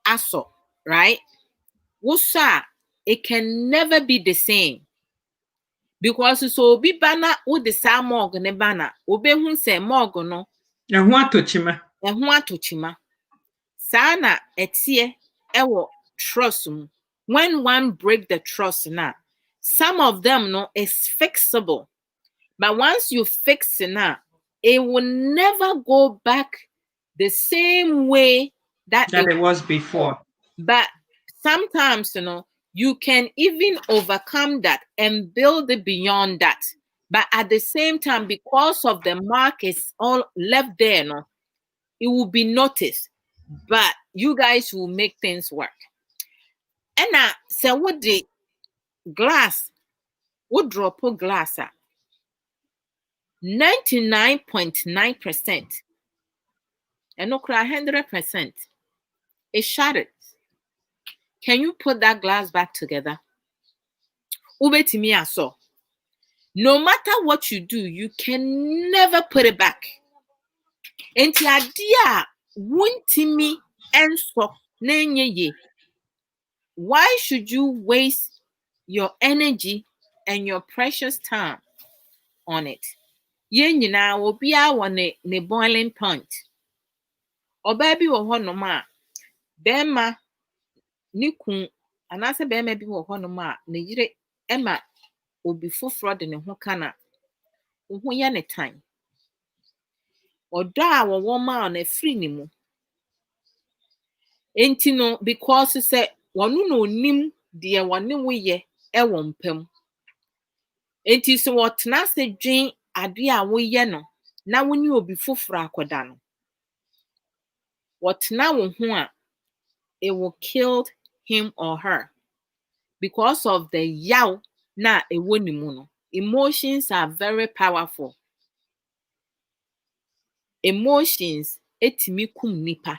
aso, right? Wosa, it can never be the same. Because so be banner with the same mog ne banner, ube hun se mog no.
And what to chima?
And what to chima? Sana etie ewo trust. When one break the trust now, some of them no is fixable. But once you fix it now, it will never go back the same way that
it was before.
But sometimes, you can even overcome that and build it beyond that. But at the same time, because of the mark is all left there, it will be noticed. But you guys will make things work. And now, so what the glass, what drop of glass at? 99.9%, and no cry 100%, it shattered. Can you put that glass back together? Ube to me aso. No matter what you do, you can never put it back. Enti adia wunti mi enso nenye ye. Why should you waste your energy and your precious time on it? Yen nyina obi a won ne boiling point. ɔbaa bi wɔ hɔnom a bɛrima ne kun anaasɛ bɛrima bi wɔ hɔnom a ne yere ɛma obi foforɔ de ne ho ka na wo ho yɛ ne tan. Ɔdɔ a wɔwɔ ma no afiri ne mu. Enti no, because sɛ wɔno na onim deɛ wɔne wo yɛ ɛwɔ mpam. Enti sɛ wɔtena ase dwen ade a woyɛ no na wo ne obi foforɔ akɔda no, wɔtena wo ho a, it will kill him or her because of the yaw na ɛwɔ ne mu no. Emotions are very powerful. Emotions etimi kum nipa.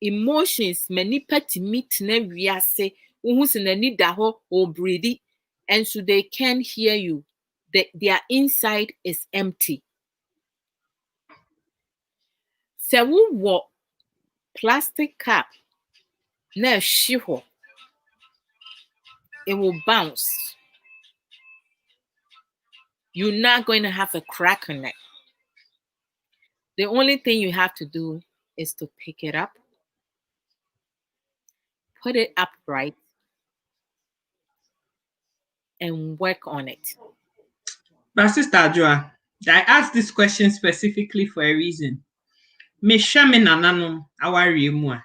Emotions ma nipa timi tena wiase wohu se n'ani da hɔ obredi and so they can't hear you. Their inside is empty. Sɛ wowɔ plastic cup na ɛhye hɔ, it will bounce. You're not going to have a crack in it. The only thing you have to do is to pick it up, put it upright, and work on it.
But Sister Joa, I asked this question specifically for a reason. Me shame nananom awari mu a.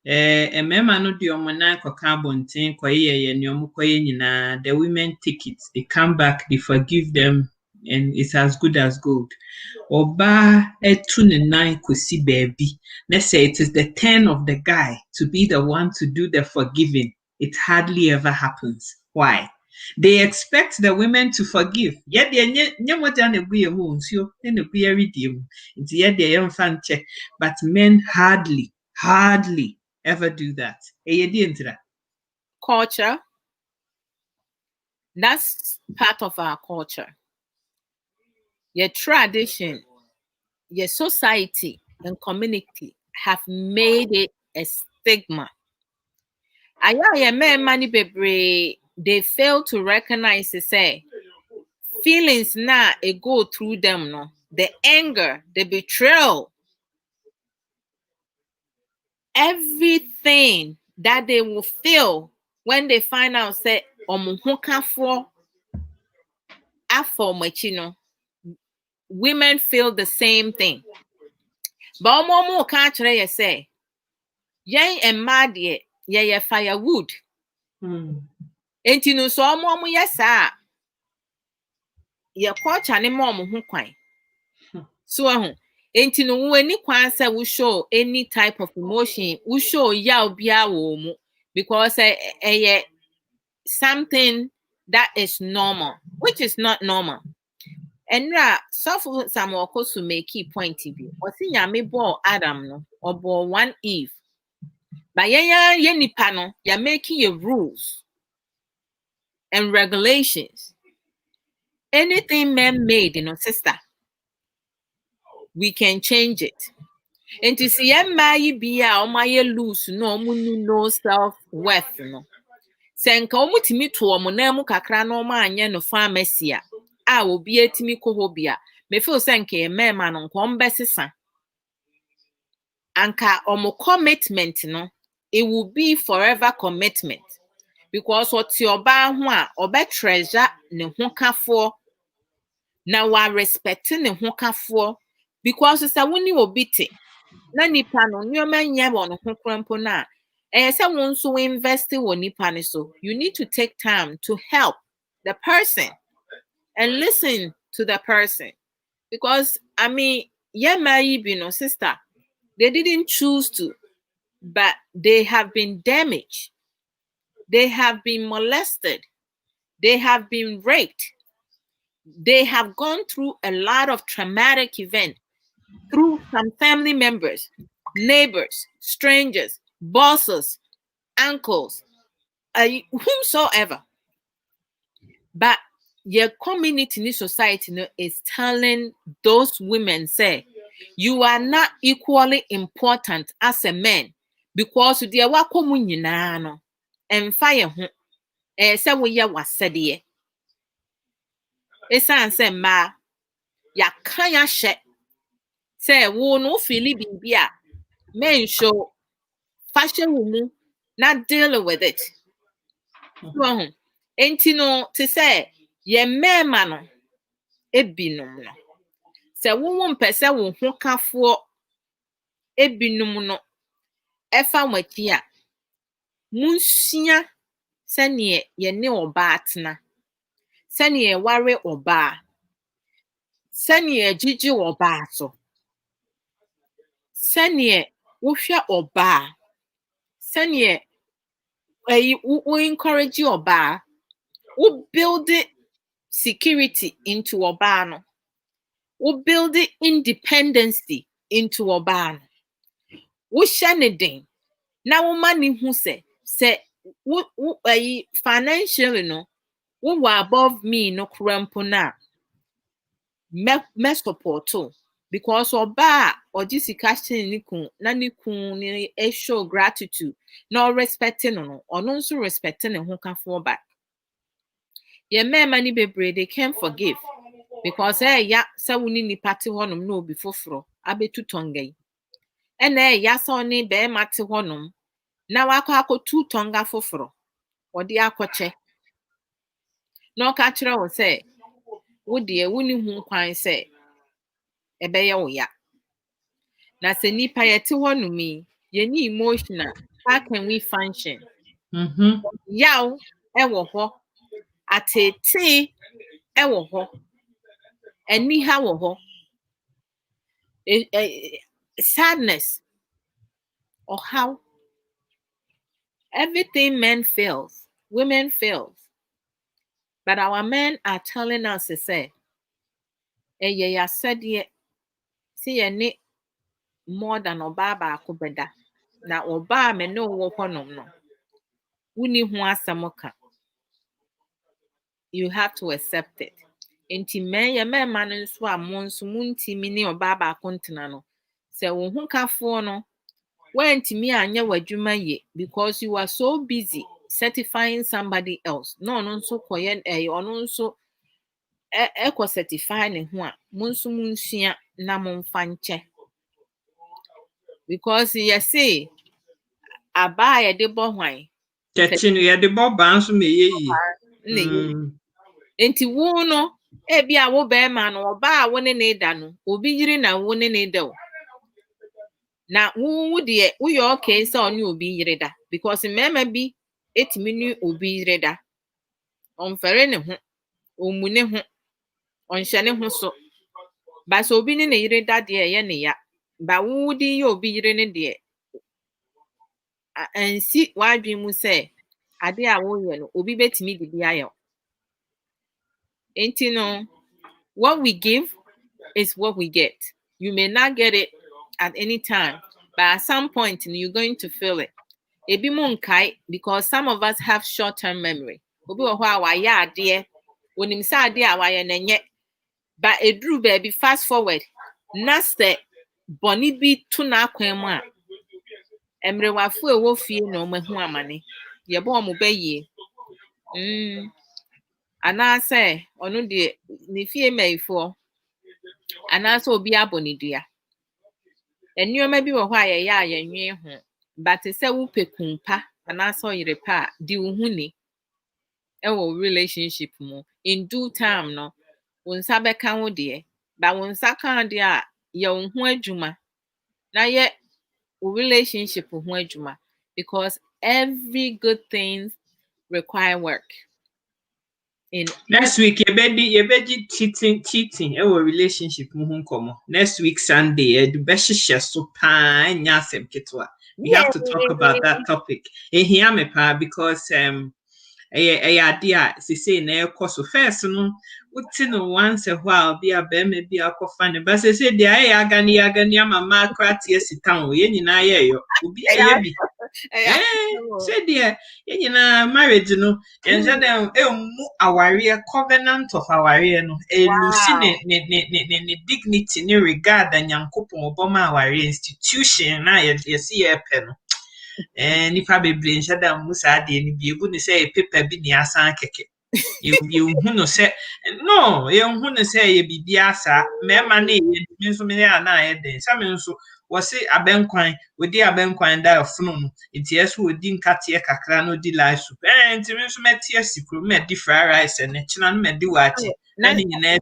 Mema no di omo na koka bonten koye ye ne omo koye nyina, the women take it, they come back, they forgive them, and it's as good as gold. Oba etu ne nan kosi baby. Let's say it is the turn of the guy to be the one to do the forgiving. It hardly ever happens. Why? They expect the women to forgive. Yet they but men hardly ever do that.
Culture. That's part of our culture. Your tradition, your society and community have made it a stigma. They fail to recognize to say feelings now it go through them, no. The anger, the betrayal, everything that they will feel when they find out say women feel the same thing. But omo can't say yen and mad ye firewood. Enti no so omo yesa ye culture ne mom ho kwan. So enti no when ni kwan say we show any type of emotion, we show ya obia wo mu because something that is normal, which is not normal. And so some to make key point TV. Or see ya me bo Adam no or bo one Eve. But ye nipa no, you're making your rules and regulations. Anything man made, sister, we can change it. And to see be or my loose, no self-worth, no. Senka omutimi to omonam kakra no ma anya no pharmacy a obi etimi kohobia me feel senka e mema no nkom besesa anka omo commitment no it will be forever commitment because what your ba ho a obe treasure ne ho kafo na wa respect ne ho kafo because say woni obi te na nipa no nyoma nya bo no ho krampo na someone so invest in nipa so you need to take time to help the person and listen to the person because sister, they didn't choose to, but they have been damaged, they have been molested, they have been raped, they have gone through a lot of traumatic events through some family members, neighbors, strangers, bosses, uncles, whomsoever. But your community in society is telling those women, say, you are not equally important as a man because you are wakomunyina and fire say we ya wasede. Esan say ma ya kanya she Say wo no feel bibia men show fashion woman not dealing with it. So enti no to say ye mema no ebinom no. Se wo mpese wo ho kafo ebinom no efa maki a munsia sene ye ne oba atena sene ye ware oba sene ye gigi oba so sene wo hwe oba sene wo encourage oba wo build security into oba no wo build independency into oba no wo hye na wo mani hu se wo financially no wo above me no krampo na me support because oba oji sika hye ni kun na ni kun ni show gratitude no respecting no ono nso respecting ne ho kafo back ye mema ni bebre they can forgive because ya se woni ni party honom no obi foforo abetu tongai ya so ni be mate honom na wakọ tu tonga foforo odi akọche no ka kire wo se wo de woni hu kwan se ebeye wo ya na se nipa yete honumi ye ni emotional how can we function yaw ewo ho atete ewo ho eni ha wo ho sadness or how everything men fails, women fails. But our men are telling us to say, ya said ye see any more than obaba akubeda. Na oba me no wo honom no. Wuni hu asamoka. You have to accept it. Enti men ye men man nso a monso munti mini obaba akontena no. Se wo hu kafo no wentimi anya wadwuma ye because you are so busy certifying somebody else. No nso koye ono nso eko certify ne ho a monso munsua na momfa nche. Because you say aba ye de bo hwan
Tetinu ye de bo ba nso me ye.
Enti wo no ebi a wo be ma no oba a wo ne ne da no obi yiri na wo ne ne da o. Na wo de wo yo okay say oni obi yiri da because mema bi etimi ni obi yiri da. Onfere ne ho, omune ho, onhye ne ho so. Ba so obi ne yiri da de ye ne ya. Ba wo di ye obi yiri ne de ansi wadwi mu say ade a wo ye no obi betimi de bi ayo. Enti no what we give is what we get. You may not get it at any time, but at some point you're going to feel it. Ebi mo nkai because some of us have short-term memory. Obi wo ho a wa ya ade, onim sa ade a wa ye na nye. But edru baby fast forward. Na se boni bi tu na akwan mu a. Emre wafu e wo fie no mahu amane. Ye bo mo baye. Ana say onu de ne fie maifo. Ana so obi abonidua. Enyoma bi wo ho a ye ya yenwe ho. But say wo pekumpa ana so yirepa di wo hu ni. Ewo relationship mu in due time no. Wonsa beka ho de. Ba wonsa kan de a ye wo ho adwuma. Na ye relationship ho adwuma because every good thing require work. In
next week you be cheating our relationship mu komo. Next week Sunday do be hye so pa nya asem ketwa. We have to talk about that topic. Here me pa because idea say na ekoso first no uti no once a while be a be me be akofa ne but say dey agani mama krati esitan o ye nyina ye yo obi aye bi say dey ye nyina marriage no enje dem mu aware covenant of aware no lucy ne dignity ne regard anyankopon oboma aware institution na ye see ye pe no nipa bebre nhyada musa de ni bi ebu ni say paper bi ni asan keke You who no say no, you who no say ye be biasa, me money, means so many are na then. Some so was say a benquine, we dear benquine die of fun. It's yes, who didn't cut ye cacrano de life soup, and to me so met yes, you could met the fried rice and a chinan med do what
Now,
in your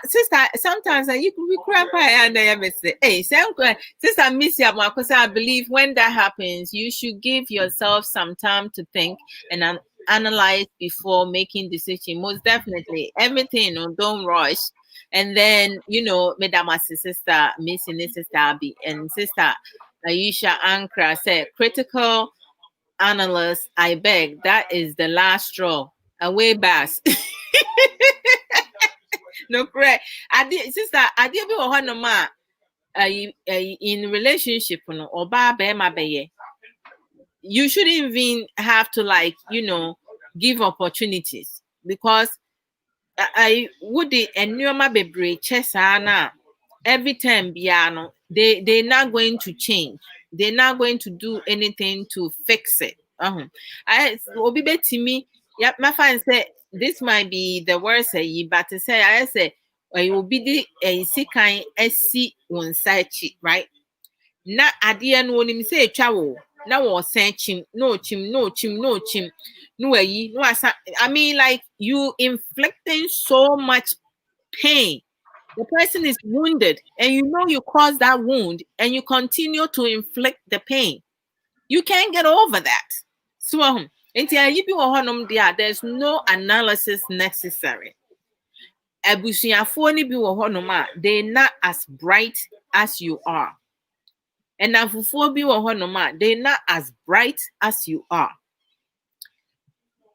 sister, sometimes you could be crying and I say, hey, sister Missy, because I believe when that happens, you should give yourself some time to think and analyze before making decision. Most definitely, everything, don't rush. And then, Madam sister, Missy, sister Abby, and sister Aisha Ankra said, critical analyst, I beg, that is the last straw. Away bass. No, correct. Sister, I did be a ma in relationship or you shouldn't even have to give opportunities because I would and be chesana every time piano they're not going to change. They're not going to do anything to fix it. I will be to me. Yep, my friend said this might be the worst, but to say I say it will be the kind SC one side right? Not at the end when him say chow. Now was saying no chim. No, I mean, like you inflicting so much pain. The person is wounded, and you caused that wound, and you continue to inflict the pain. You can't get over that. So, there's no analysis necessary. They're not as bright as you are. And they're not as bright as you are.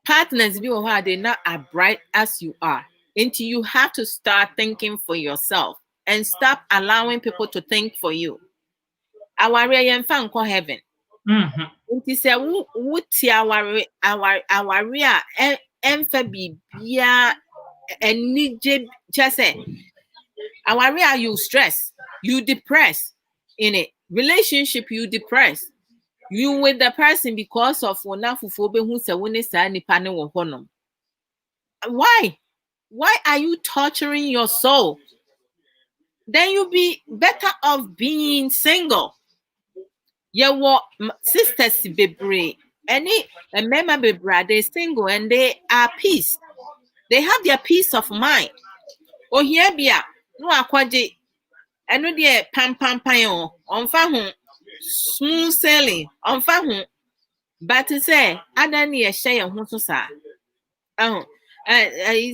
Partners, they're not as bright as you are. Until you have to start thinking for yourself and stop allowing people to think for you. Our heaven. Until say our you stress, you depress in it. Relationship, you depress. You with the person because of why? Why are you torturing your soul? Then you be better off being single. Your sisters be any member be they single and they are peace. They have their peace of mind. Oh here be no akwaje. I know the pam on fa smooth sailing on fa. But to say adani share ho so sa.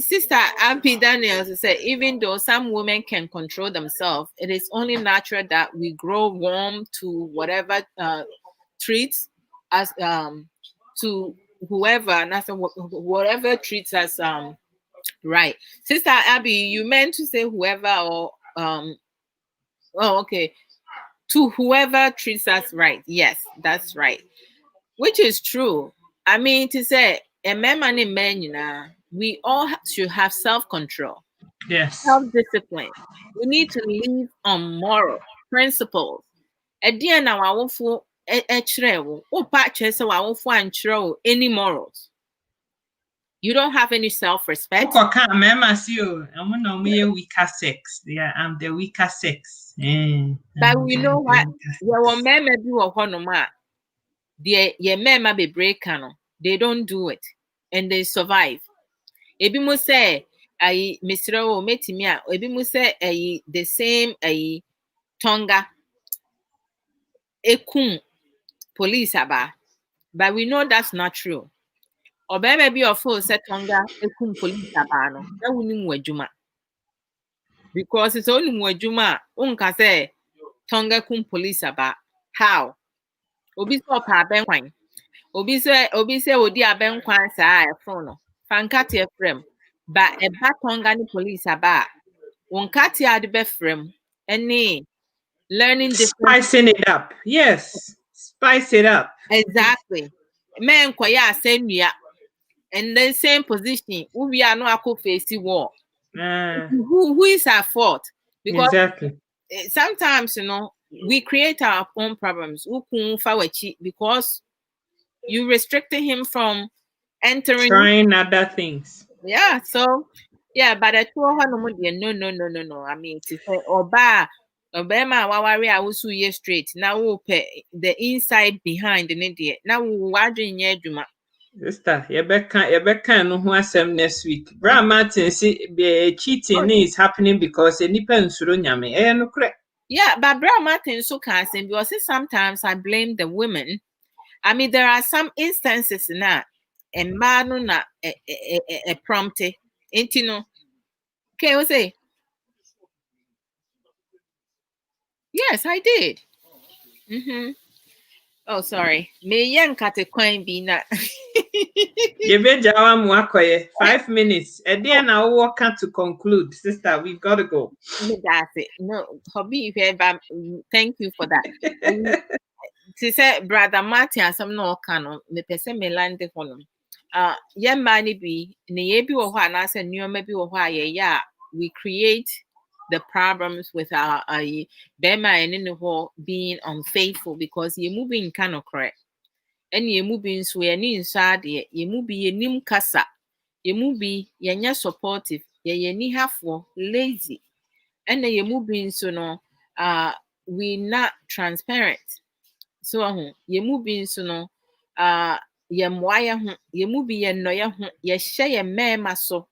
Sister Auntie Daniel said, even though some women can control themselves, it is only natural that we grow warm to whatever treats us to whoever, whatever treats us right. Sister Abby, you meant to say whoever or okay, to whoever treats us right. Yes, that's right. Which is true. I mean to say a man and a man, we all should have self-control.
Yes.
Self-discipline. We need to live on moral principles. At the end, our any morals. You don't have any self-respect.
I'm weaker sex. Yeah, I'm the weaker sex.
But we know what your men may do or honoma. Your men may be breaking. They don't do it. And they survive. Ebi mo say ayi Mr. O metimi a ebi mo say ayi the same ayi Tonga ekum police aba, but we know that's not true. Obema bi ofo say Tonga ekum police aba no na wuni mu adwuma, because it's only mu adwuma unka say Tonga kum police aba. How? Obi so pa abenkwan, obi say odi abenkwan saa efo no fankati efrem. But a Batongani police about Unkati ad befrem any learning
spicing it up. Yes, spice it up.
Exactly. Men kwaya same ya and then same position. We are no ako facing war. Who is our fault? Because
exactly.
Sometimes we create our own problems. Because you restricted him from entering.
Trying other things.
Yeah, so yeah, but the two no. I mean, to say Oba wawari awusu ye straight. Now the inside behind the idiot. Now wadrin yeduma.
Sister, yebeka no ho asem next week. Bra Martin say be cheating is happening because nipa nsuro nyame. No correct.
Yeah, but Bra Martin so can say because sometimes I blame the women. I mean, there are some instances now, and man na a prompte. Ain't you know? Okay, we say. Yes, I did. Oh, sorry. Me yan kate coin be na.
Yebejawa mu akoye 5 minutes. Then I will want to conclude, sister. We've got to go.
That's it. No, hobby if ever. Thank you for that. To say, brother Martin, some no canon. Me pese me land the phone. Yen mani be ne ye bi wo and I said new maybe wo yeah. We create the problems with our bema and in the whole being unfaithful because you're moving kind of correct. And you're moving so you're inside ye move be a nim kasa. You move be you're supportive, ye ni half lazy. And then you're moving so no we not transparent. So you're moving so no ye mwaya ye mubi ye no ye share ye mema so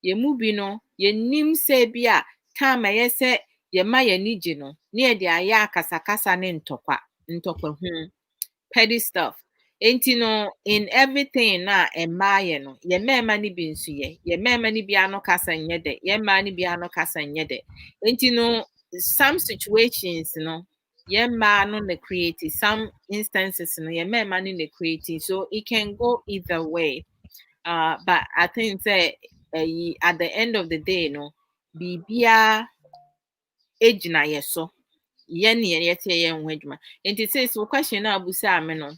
ye mubi no ye nim se bia time ye se ye ma ye niji no ne de aya kasakasa ne ntokwa petty stuff enti no in everything na emaye no ye mema ni bi nsu ye mema ni bia no kasa nye de ye ma ni bia no kasa nye de enti no some situations no yeah, man on the creative. Some instances, yeah, man in the creative. So it can go either way. But I think that at the end of the day, bibia age na yeso. Yen yet yen wedma. And it says so question abusa ameno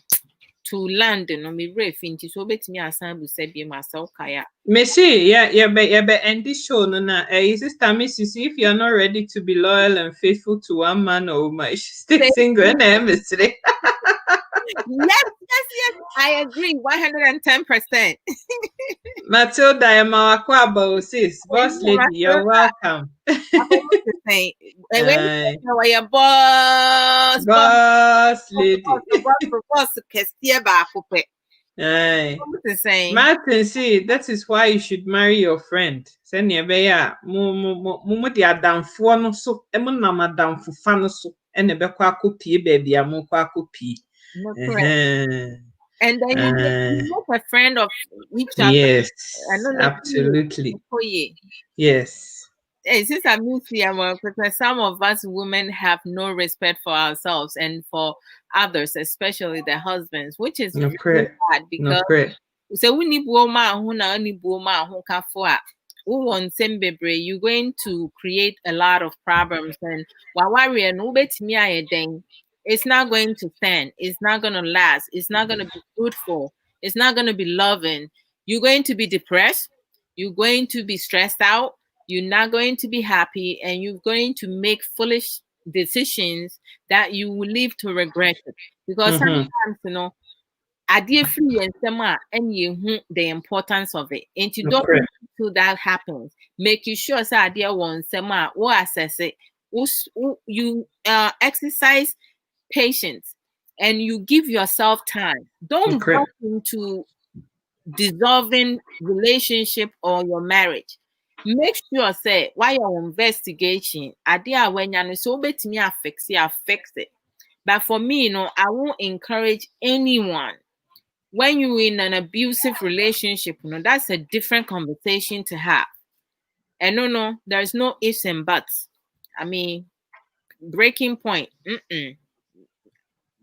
to land no me brave into so bet me asan busa be myself kaya.
Messi, yeah, and this show no na sister Mrs. If you're not ready to be loyal and faithful to one man or woman, you should stay single and Mr.
Yes, I agree 110%.
Matilda Emawakwa sis, boss lady, you're welcome. Boss lady. Martin, see, that is why you should marry your friend. Send your beya, mumu di adamfo no so, emu na madamfo fa no so, ene be kwa kopi baby amu kwa kopi.
And then you make a friend of each other.
Yes, absolutely. Yes.
Since I'm because some of us women have no respect for ourselves and for others, especially their husbands, which is really bad because so we need woman who na only woman who can for you're going to create a lot of problems and it's not going to stand, it's not going to last, it's not going to be fruitful, it's not going to be loving. You're going to be depressed, you're going to be stressed out, you're not going to be happy, and you're going to make foolish decisions that you will live to regret it. Because sometimes, idea free and sema and you the importance of it. And you don't until that happens. Make you sure say idea one sema or assess it. You exercise patience and you give yourself time. Don't go into dissolving relationship or your marriage. Make sure say why your investigation idea when you're so bet me fix it. But for me, I won't encourage anyone. When you're in an abusive relationship, that's a different conversation to have. And no, there's no ifs and buts. I mean, breaking point.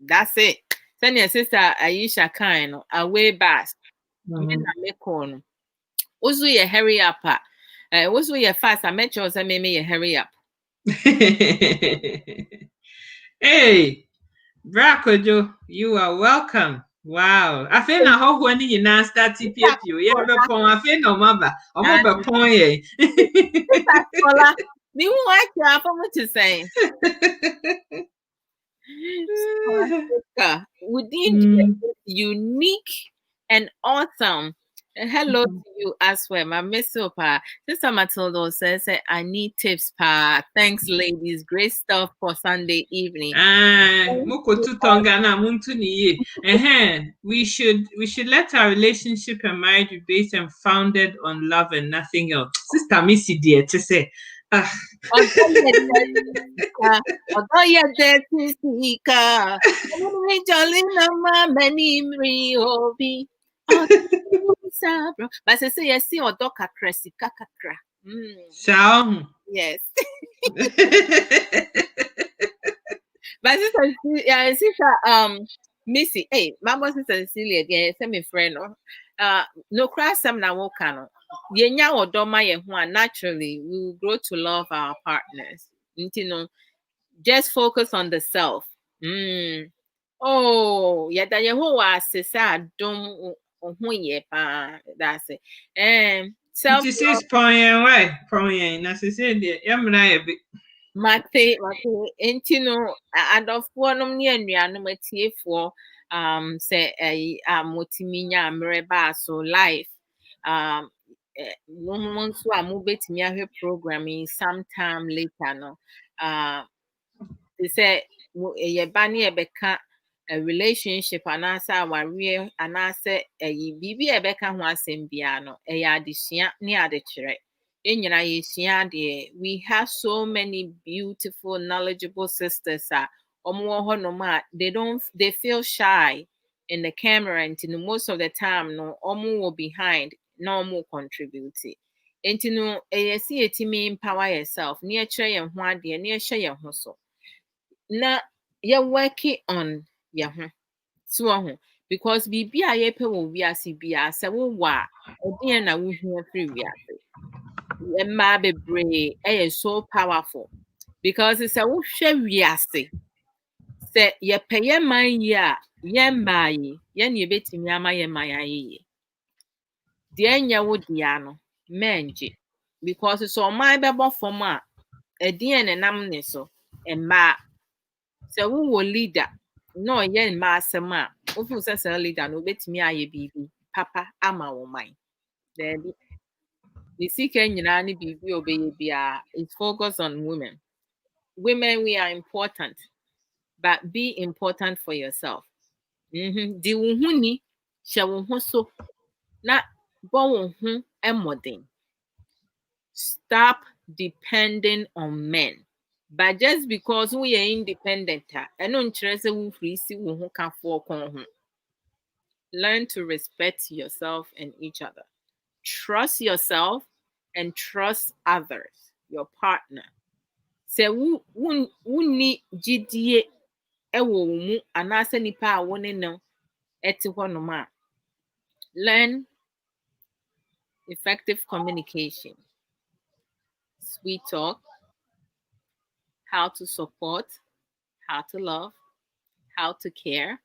That's it. Send your sister Aisha kind away back. Also, you hurry up. Also, you fast. I met you. I made you hurry up.
Hey, Brakojo, you are welcome. Wow. I feel na how when you now start to pay you. Yeah, but I feel no mother. I'm over point.
Me like you. I'm what to say. Within unique and awesome. And hello to you as well, my Miss Sopa. Sister Matilda says, I need tips, pa. Thanks, ladies. Great stuff for Sunday evening.
Mukotu tonga na muntu niye. We should let our relationship and marriage be based and founded on love and nothing else. Sister Missy dear to say.
Although you're dead, Sika, jolly number many obi. But I say, yes, see, or doka cressy kakakra.
Ciao.
Yes. But sister, Missy, hey, Mama sister Cecilia again, send me friend. No cry some na wokano. Yenya or doma ye naturally we will grow to love our partners. You know, just focus on the self. Oh, yeah, that you who was sad don't pa that's it. Self
It is point why point na se say de yamna ye bi.
Mate, no, adɔfoɔ nom ne anuanom atiefoɔ sɛ motumi nya mmerɛ baa so life mo nso a mobɛtumi ahwɛ program yi sometime later no te sɛ yɛba ne yɛbɛka a relationship anaasɛ awareɛ anaasɛ biribi a yɛbɛka ho asɛm biara no ɛyɛ adesua ne adekyerɛ. We have so many beautiful, knowledgeable sisters. They feel shy in the camera, and most of the time, no, will behind, no more contribute. And empower yourself. Near your one dear, near share your hustle. Now you're working on your so because bibi a yepe wo wiase bia sɛ wo wa ɛdeɛn na wohia free wiase. Mmaa bebree ɛyɛ so powerful because sɛ wohwɛ wiase sɛ yɛpɛ yɛ man yi a yɛn mmaa yi yɛn na yɛbɛtumi ama yɛn man ayɛ yie. Deɛ nyɛ wo dea no mɛngye because sɛ ɔman bɛbɔ fam a ɛdeɛn na nam ne so mmaa sɛ wowɔ leader na ɔyɛ mmaa asɛm a wofu sɛ sɛ leader no obɛtumi ayɛ biribi papa ama wo man. Daabi. The sika nyinaa ne biribi a obɛyɛ biara is focused on women. Women, we are important, but be important for yourself. Di wo ho ni, hyɛ wo ho so, na bɔ wo ho mmɔden. Stop depending on men. But just because we are independent, ɛno nkyerɛ sɛ wofiri si wo ho kafoɔ kɔn ho. Learn to respect yourself and each other. Trust yourself and trust others, your partner. Sɛ wonni gyidie ɛwɔ wo mu anaasɛ nipa a wo ne no ɛte hɔnom a, learn effective communication, sweet talk, how to support, how to love, how to care,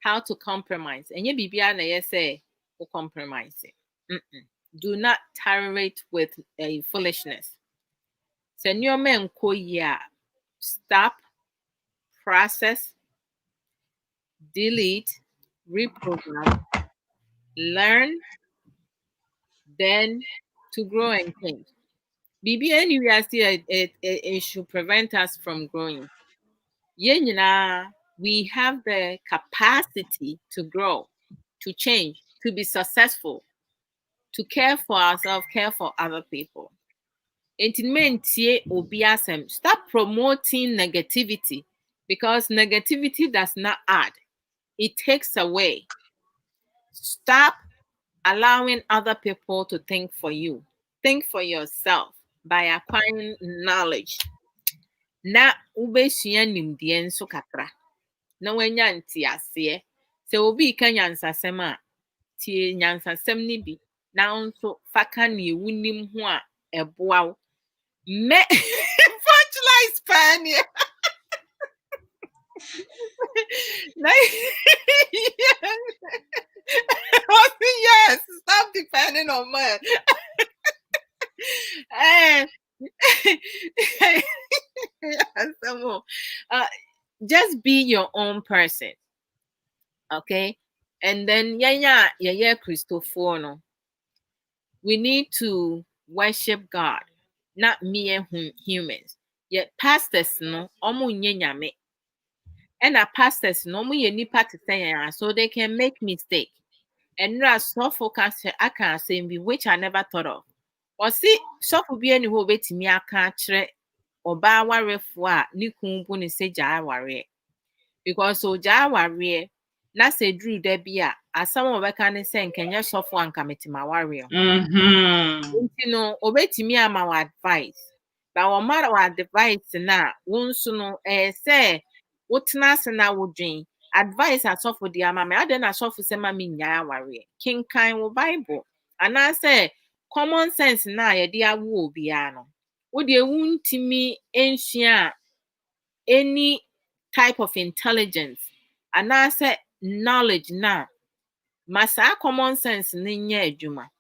how to compromise. Ɛnyɛ biribiara na ɛyɛ sɛ wo compromise. Do not tolerate with foolishness. Sɛ nneɛma nkɔ yie a, stop, process, delete, reprogram, learn, then to grow and change. It should prevent us from growing. We have the capacity to grow, to change, to be successful, to care for ourselves, care for other people. Stop promoting negativity because negativity does not add, it takes away. Stop allowing other people to think for you. Think for yourself by acquiring knowledge. Na ubesua nimdeɛ nso kakra. Na wanya ntiaseɛ. Sɛ obi ka nyansasɛm a, tie nyansasɛm ni bi. Na nso faka ne wunim ho a ɛboa wo. Punchline Spanish. Yes, stop depending on men. Just be your own person, okay? And then Christopher, we need to worship God, not mere humans. Yet pastors no nyame. And our pastors no nipa to say, so they can make mistake. And there are so focus I can say which I never thought of. Or see, so for be any who wait me I can't tre or ba warefua ni kumbu ni se ja ware. Because so ja ware na se drew there be as some of a can say Kenya so for and come to my warrior. You know, obey me my advice. But what matter what advice na won't no say what nas na would drink. Advice I saw for the amame. I then I saw for some nya worry. King kind Bible. And I say common sense na ye dia wo biano. Would you want to me ancient any type of intelligence? And I say knowledge na. Masa common sense ninya ejuma.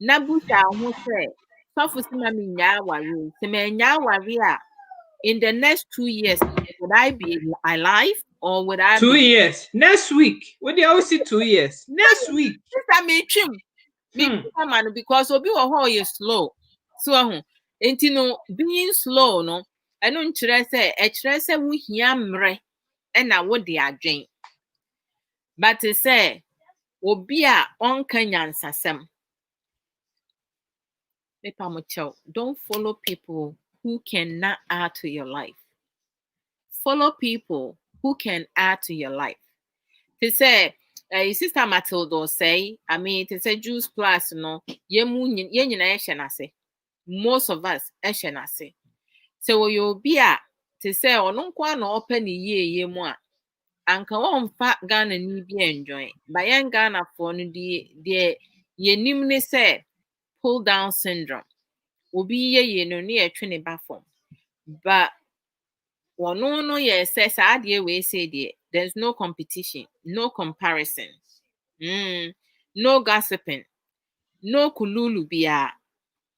Nabuta who say so for some nya worry. Se me nya worry in the next 2 years, would I be alive or would I
2 years? Next week. What do you always say 2 years? Next week.
I may trim. Because obi is slow. So being slow, no, I don't say we yamre and I would the adjane. But to say obia on Kenyan sasem. Don't follow people who cannot add to your life. Follow people who can add to your life. To say, Sister Matilda say, to say Juice Plus, no, most of us, eshenase. So you'll be to say, or no one open ye more. Anka on fat Ghana ni be enjoying. By young Ghana for the ye nimne say, pull down syndrome. Will be ye no near training platform. But no yes says we say there's no competition, no comparison, no gossiping, no kululu bia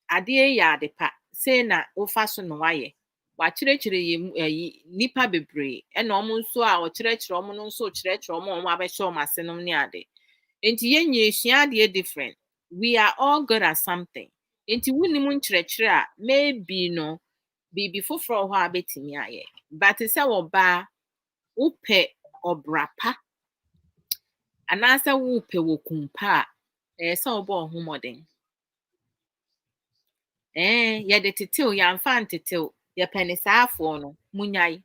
adie ya de pa say na ofa so no waye wa chire nipa bebre e na omo nso a o chire omo no nso chire omo abehye omo asenom ne ade enti yenye ehia ade different. We are all good at something. Enti wunimu chire a maybe no bibi foforo ho abetimi aye. But say oba upe obrapa anasa upe wokumpa say oba ohomoden ye de titil ya mfa titil ye penisafo no munyai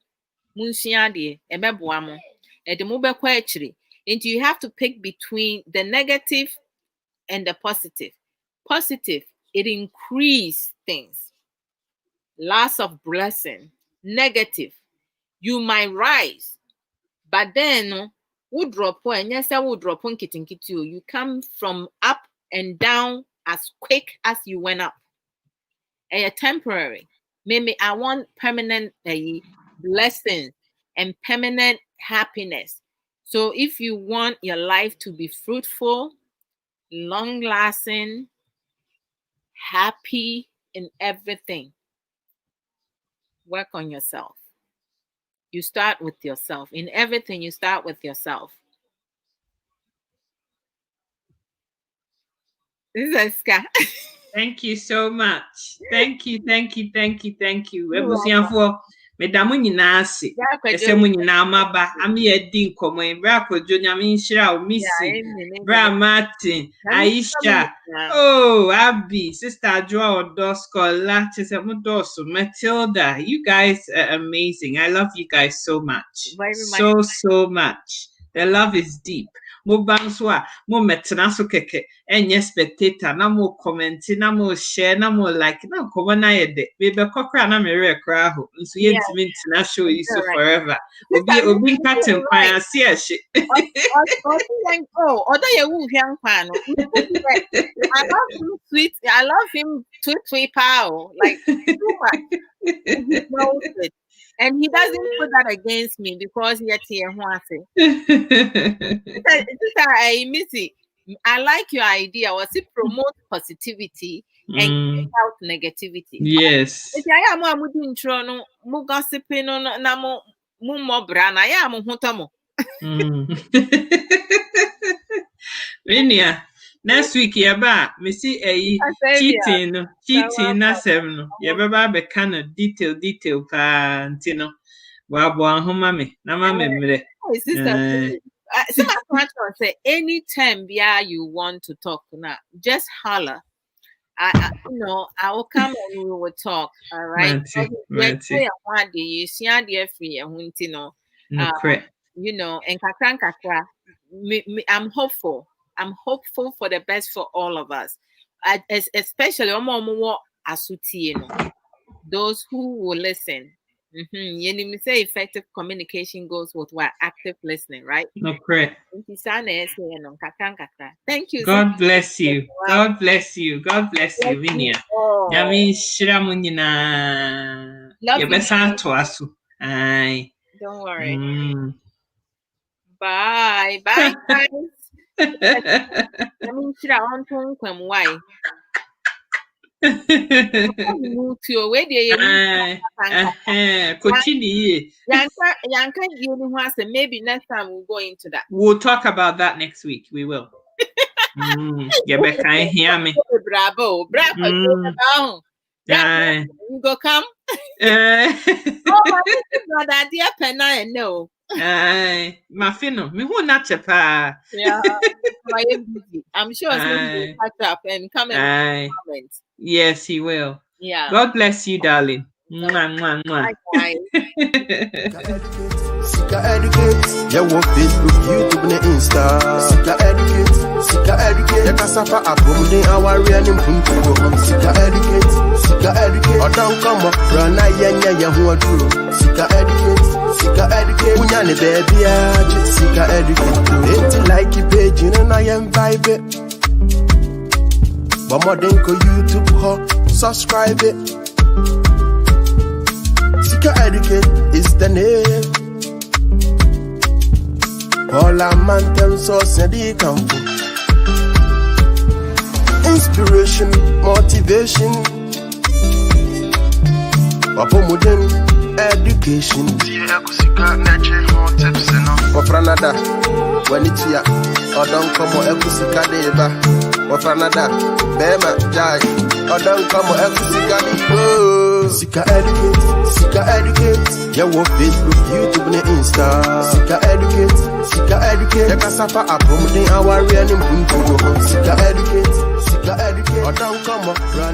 munsua de ebeboa mo e de mo bekwa akire. And you have to pick between the negative and the positive. Positive, it increase things, loss of blessing. Negative, you might rise, but then would drop and yes, I would drop on kitinkiti. You come from up and down as quick as you went up. A temporary. Maybe I want permanent blessings and permanent happiness. So if you want your life to be fruitful, long-lasting, happy in everything, work on yourself. You start with yourself. In everything, you start with yourself. This is Ska.
Thank you so much. Thank you. Ebusiafo, medamu nyina ase. Ese mu nyina maba, ami edi nkomo Bra Kojo nyame nhira o Missy, Bra Martin, Aisha, oh, Abby, Sister Joa Odoskola, Chesemudoso, Matilda. You guys are amazing. I love you guys so much. So much. The love is deep. Mo banswa, mo metna so keke, enye spectator, na mo comment, na mo share, na mo like, na komo na yede. We be kokra na me rekra ho. Nso ye ntimi ntina show you so forever. Obi nkaten kwan ase ehye.
Odo ye wu hwan kwan no. I love him sweet power, like too much. He knows it. And he doesn't put that against me because he here Missy, I like your idea. Was it promote positivity and get out negativity?
Yes.
If I am a intro no mo gossiping no na mo brana ya mo hotomo.
Minia, next week yaba me see cheating na seven no yaba be kind of detail pa ntino wa bo ahoma me na ma me mre.
Someone say anytime you want to talk now, just holler. I will come and we will talk. All right. You see, and kakra. I'm hopeful. I'm hopeful for the best for all of us. Especially those who will listen. You say effective communication goes with what? Active listening, right?
No, correct.
Thank you.
God bless you. God bless you. God bless you, Vinia. Yami shiramunina. Yabesa to asu. Aye.
Don't worry. Bye. Bye, guys. Yami shira on tongue why? Maybe next time we'll go into that.
We'll talk about that next week. We will. You hear me?
Bravo. You go come. Brother, dear Penna, no.
Mafino, me who not pa.
Yeah, I'm sure he'll catch up and come and comment.
Yes, he will.
Yeah.
God bless you, darling.
Bye, guys.
Sika Educate. Yeah, what Facebook, YouTube, and Insta. Sika Educate. Yeah, Cassava, Abumde, our real Punto. Sika Educate. Or don't come up, run, yeah, who are true. Sika Educate. Unyane baby, Sika Educate. Ain't like you page, and I am vibe. But more than YouTube, subscribe it. Sika Educate is the name. All our man them so steady come for inspiration, motivation, modern education. Wafranada, when it's here, or don't come or Ekusika deva. Wafranada, Bema, Jai, or don't come or Ekusika deva. Sika Educate. Yeah, what Facebook, YouTube, and Insta. Sika Educate. Yeah, Cassava, Abumde, our real Punto. Sika Educate. Or don't come up,